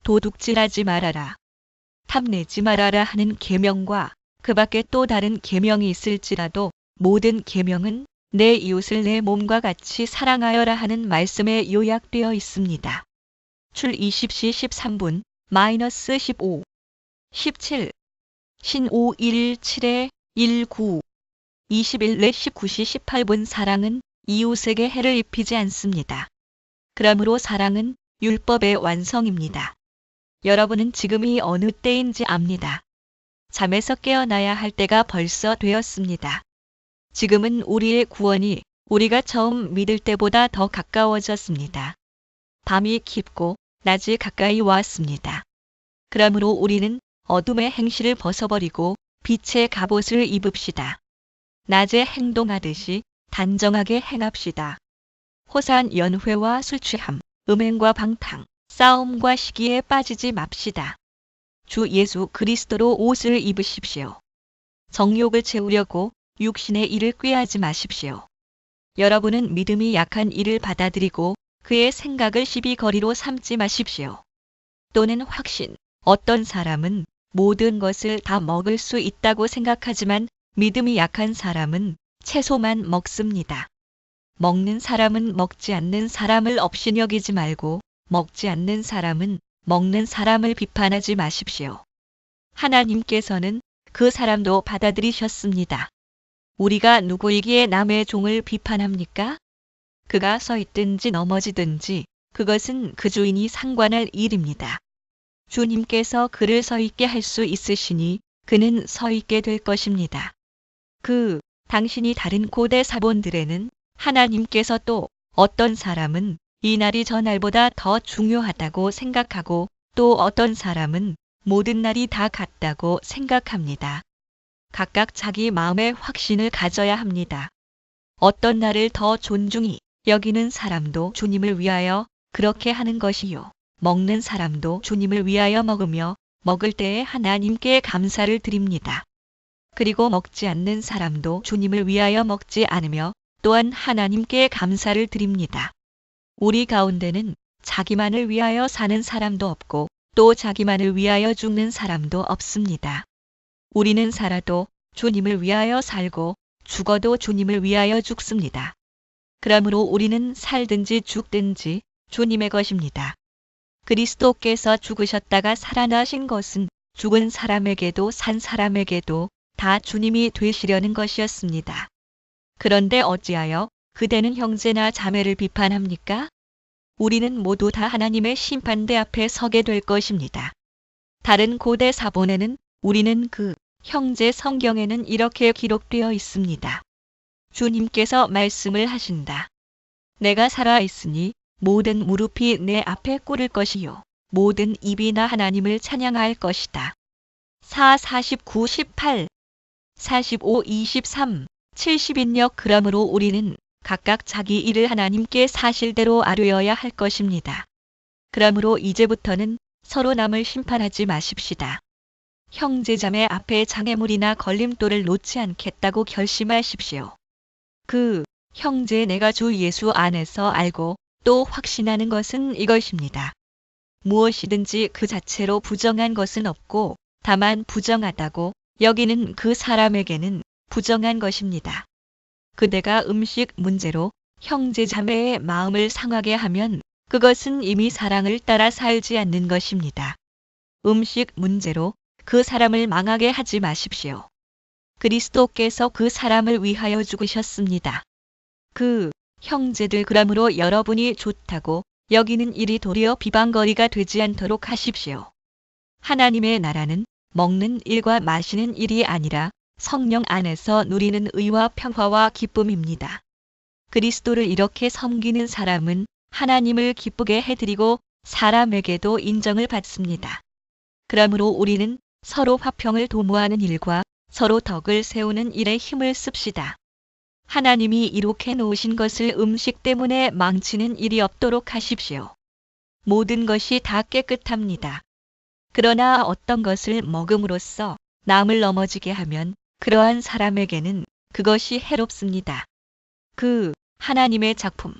도둑질하지 말아라. 탐내지 말아라 하는 계명과 그 밖에 또 다른 계명이 있을지라도 모든 계명은 내 이웃을 내 몸과 같이 사랑하여라 하는 말씀에 요약되어 있습니다. 출 20시 13분 -15 17 신 517에 19 21 내 19시 18분 사랑은 이웃에게 해를 입히지 않습니다. 그러므로 사랑은 율법의 완성입니다. 여러분은 지금이 어느 때인지 압니다. 잠에서 깨어나야 할 때가 벌써 되었습니다. 지금은 우리의 구원이 우리가 처음 믿을 때보다 더 가까워졌습니다. 밤이 깊고 낮이 가까이 왔습니다. 그러므로 우리는 어둠의 행실을 벗어버리고 빛의 갑옷을 입읍시다. 낮에 행동하듯이 단정하게 행합시다. 호사한 연회와 술 취함, 음행과 방탕, 싸움과 시기에 빠지지 맙시다. 주 예수 그리스도로 옷을 입으십시오. 정욕을 채우려고 육신의 일을 꾀하지 마십시오. 여러분은 믿음이 약한 이를 받아들이고 그의 생각을 시비거리로 삼지 마십시오. 또는 확신, 어떤 사람은 모든 것을 다 먹을 수 있다고 생각하지만 믿음이 약한 사람은 채소만 먹습니다. 먹는 사람은 먹지 않는 사람을 업신여기지 말고 먹지 않는 사람은 먹는 사람을 비판하지 마십시오. 하나님께서는 그 사람도 받아들이셨습니다. 우리가 누구이기에 남의 종을 비판합니까? 그가 서 있든지 넘어지든지 그것은 그 주인이 상관할 일입니다. 주님께서 그를 서 있게 할 수 있으시니 그는 서 있게 될 것입니다. 당신이 다른 고대 사본들에는 하나님께서 또 어떤 사람은 이 날이 저 날보다 더 중요하다고 생각하고 또 어떤 사람은 모든 날이 다 같다고 생각합니다. 각각 자기 마음의 확신을 가져야 합니다. 어떤 날을 더 존중히 여기는 사람도 주님을 위하여 그렇게 하는 것이요. 먹는 사람도 주님을 위하여 먹으며 먹을 때에 하나님께 감사를 드립니다. 그리고 먹지 않는 사람도 주님을 위하여 먹지 않으며 또한 하나님께 감사를 드립니다. 우리 가운데는 자기만을 위하여 사는 사람도 없고 또 자기만을 위하여 죽는 사람도 없습니다. 우리는 살아도 주님을 위하여 살고 죽어도 주님을 위하여 죽습니다. 그러므로 우리는 살든지 죽든지 주님의 것입니다. 그리스도께서 죽으셨다가 살아나신 것은 죽은 사람에게도 산 사람에게도 다 주님이 되시려는 것이었습니다. 그런데 어찌하여 그대는 형제나 자매를 비판합니까? 우리는 모두 다 하나님의 심판대 앞에 서게 될 것입니다. 다른 고대 사본에는 우리는 그 형제 성경에는 이렇게 기록되어 있습니다. 주님께서 말씀을 하신다. 내가 살아 있으니 모든 무릎이 내 앞에 꿇을 것이요 모든 입이 나 하나님을 찬양할 것이다. 4, 49, 18, 45, 23, 70인역 그러므로 우리는 각각 자기 일을 하나님께 사실대로 아뢰어야 할 것입니다. 그러므로 이제부터는 서로 남을 심판하지 마십시다. 형제자매 앞에 장애물이나 걸림돌을 놓지 않겠다고 결심하십시오. 그 형제 내가 주 예수 안에서 알고 또 확신하는 것은 이것입니다. 무엇이든지 그 자체로 부정한 것은 없고 다만 부정하다고 여기는 그 사람에게는 부정한 것입니다. 그대가 음식 문제로 형제 자매의 마음을 상하게 하면 그것은 이미 사랑을 따라 살지 않는 것입니다. 음식 문제로 그 사람을 망하게 하지 마십시오. 그리스도께서 그 사람을 위하여 죽으셨습니다. 그 형제들 그러므로 여러분이 좋다고 여기는 일이 도리어 비방거리가 되지 않도록 하십시오. 하나님의 나라는 먹는 일과 마시는 일이 아니라 성령 안에서 누리는 의와 평화와 기쁨입니다. 그리스도를 이렇게 섬기는 사람은 하나님을 기쁘게 해드리고 사람에게도 인정을 받습니다. 그러므로 우리는 서로 화평을 도모하는 일과 서로 덕을 세우는 일에 힘을 씁시다. 하나님이 이룩해 놓으신 것을 음식 때문에 망치는 일이 없도록 하십시오. 모든 것이 다 깨끗합니다. 그러나 어떤 것을 먹음으로써 남을 넘어지게 하면 그러한 사람에게는 그것이 해롭습니다. 그 하나님의 작품,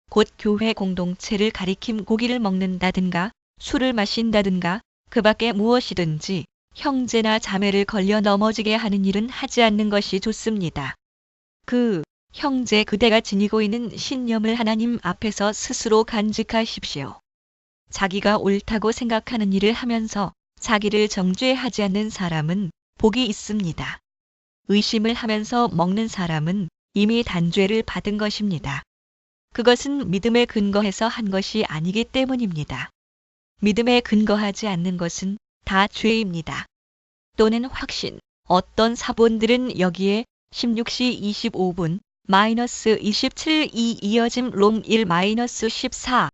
곧 교회 공동체를 가리킴 고기를 먹는다든가 술을 마신다든가 그 밖에 무엇이든지 형제나 자매를 걸려 넘어지게 하는 일은 하지 않는 것이 좋습니다. 그 형제 그대가 지니고 있는 신념을 하나님 앞에서 스스로 간직하십시오. 자기가 옳다고 생각하는 일을 하면서 자기를 정죄하지 않는 사람은 복이 있습니다. 의심을 하면서 먹는 사람은 이미 단죄를 받은 것입니다. 그것은 믿음에 근거해서 한 것이 아니기 때문입니다. 믿음에 근거하지 않는 것은 다 죄입니다. 또는 확신, 어떤 사본들은 여기에 16시 25분 -27이 이어짐 롬 1-14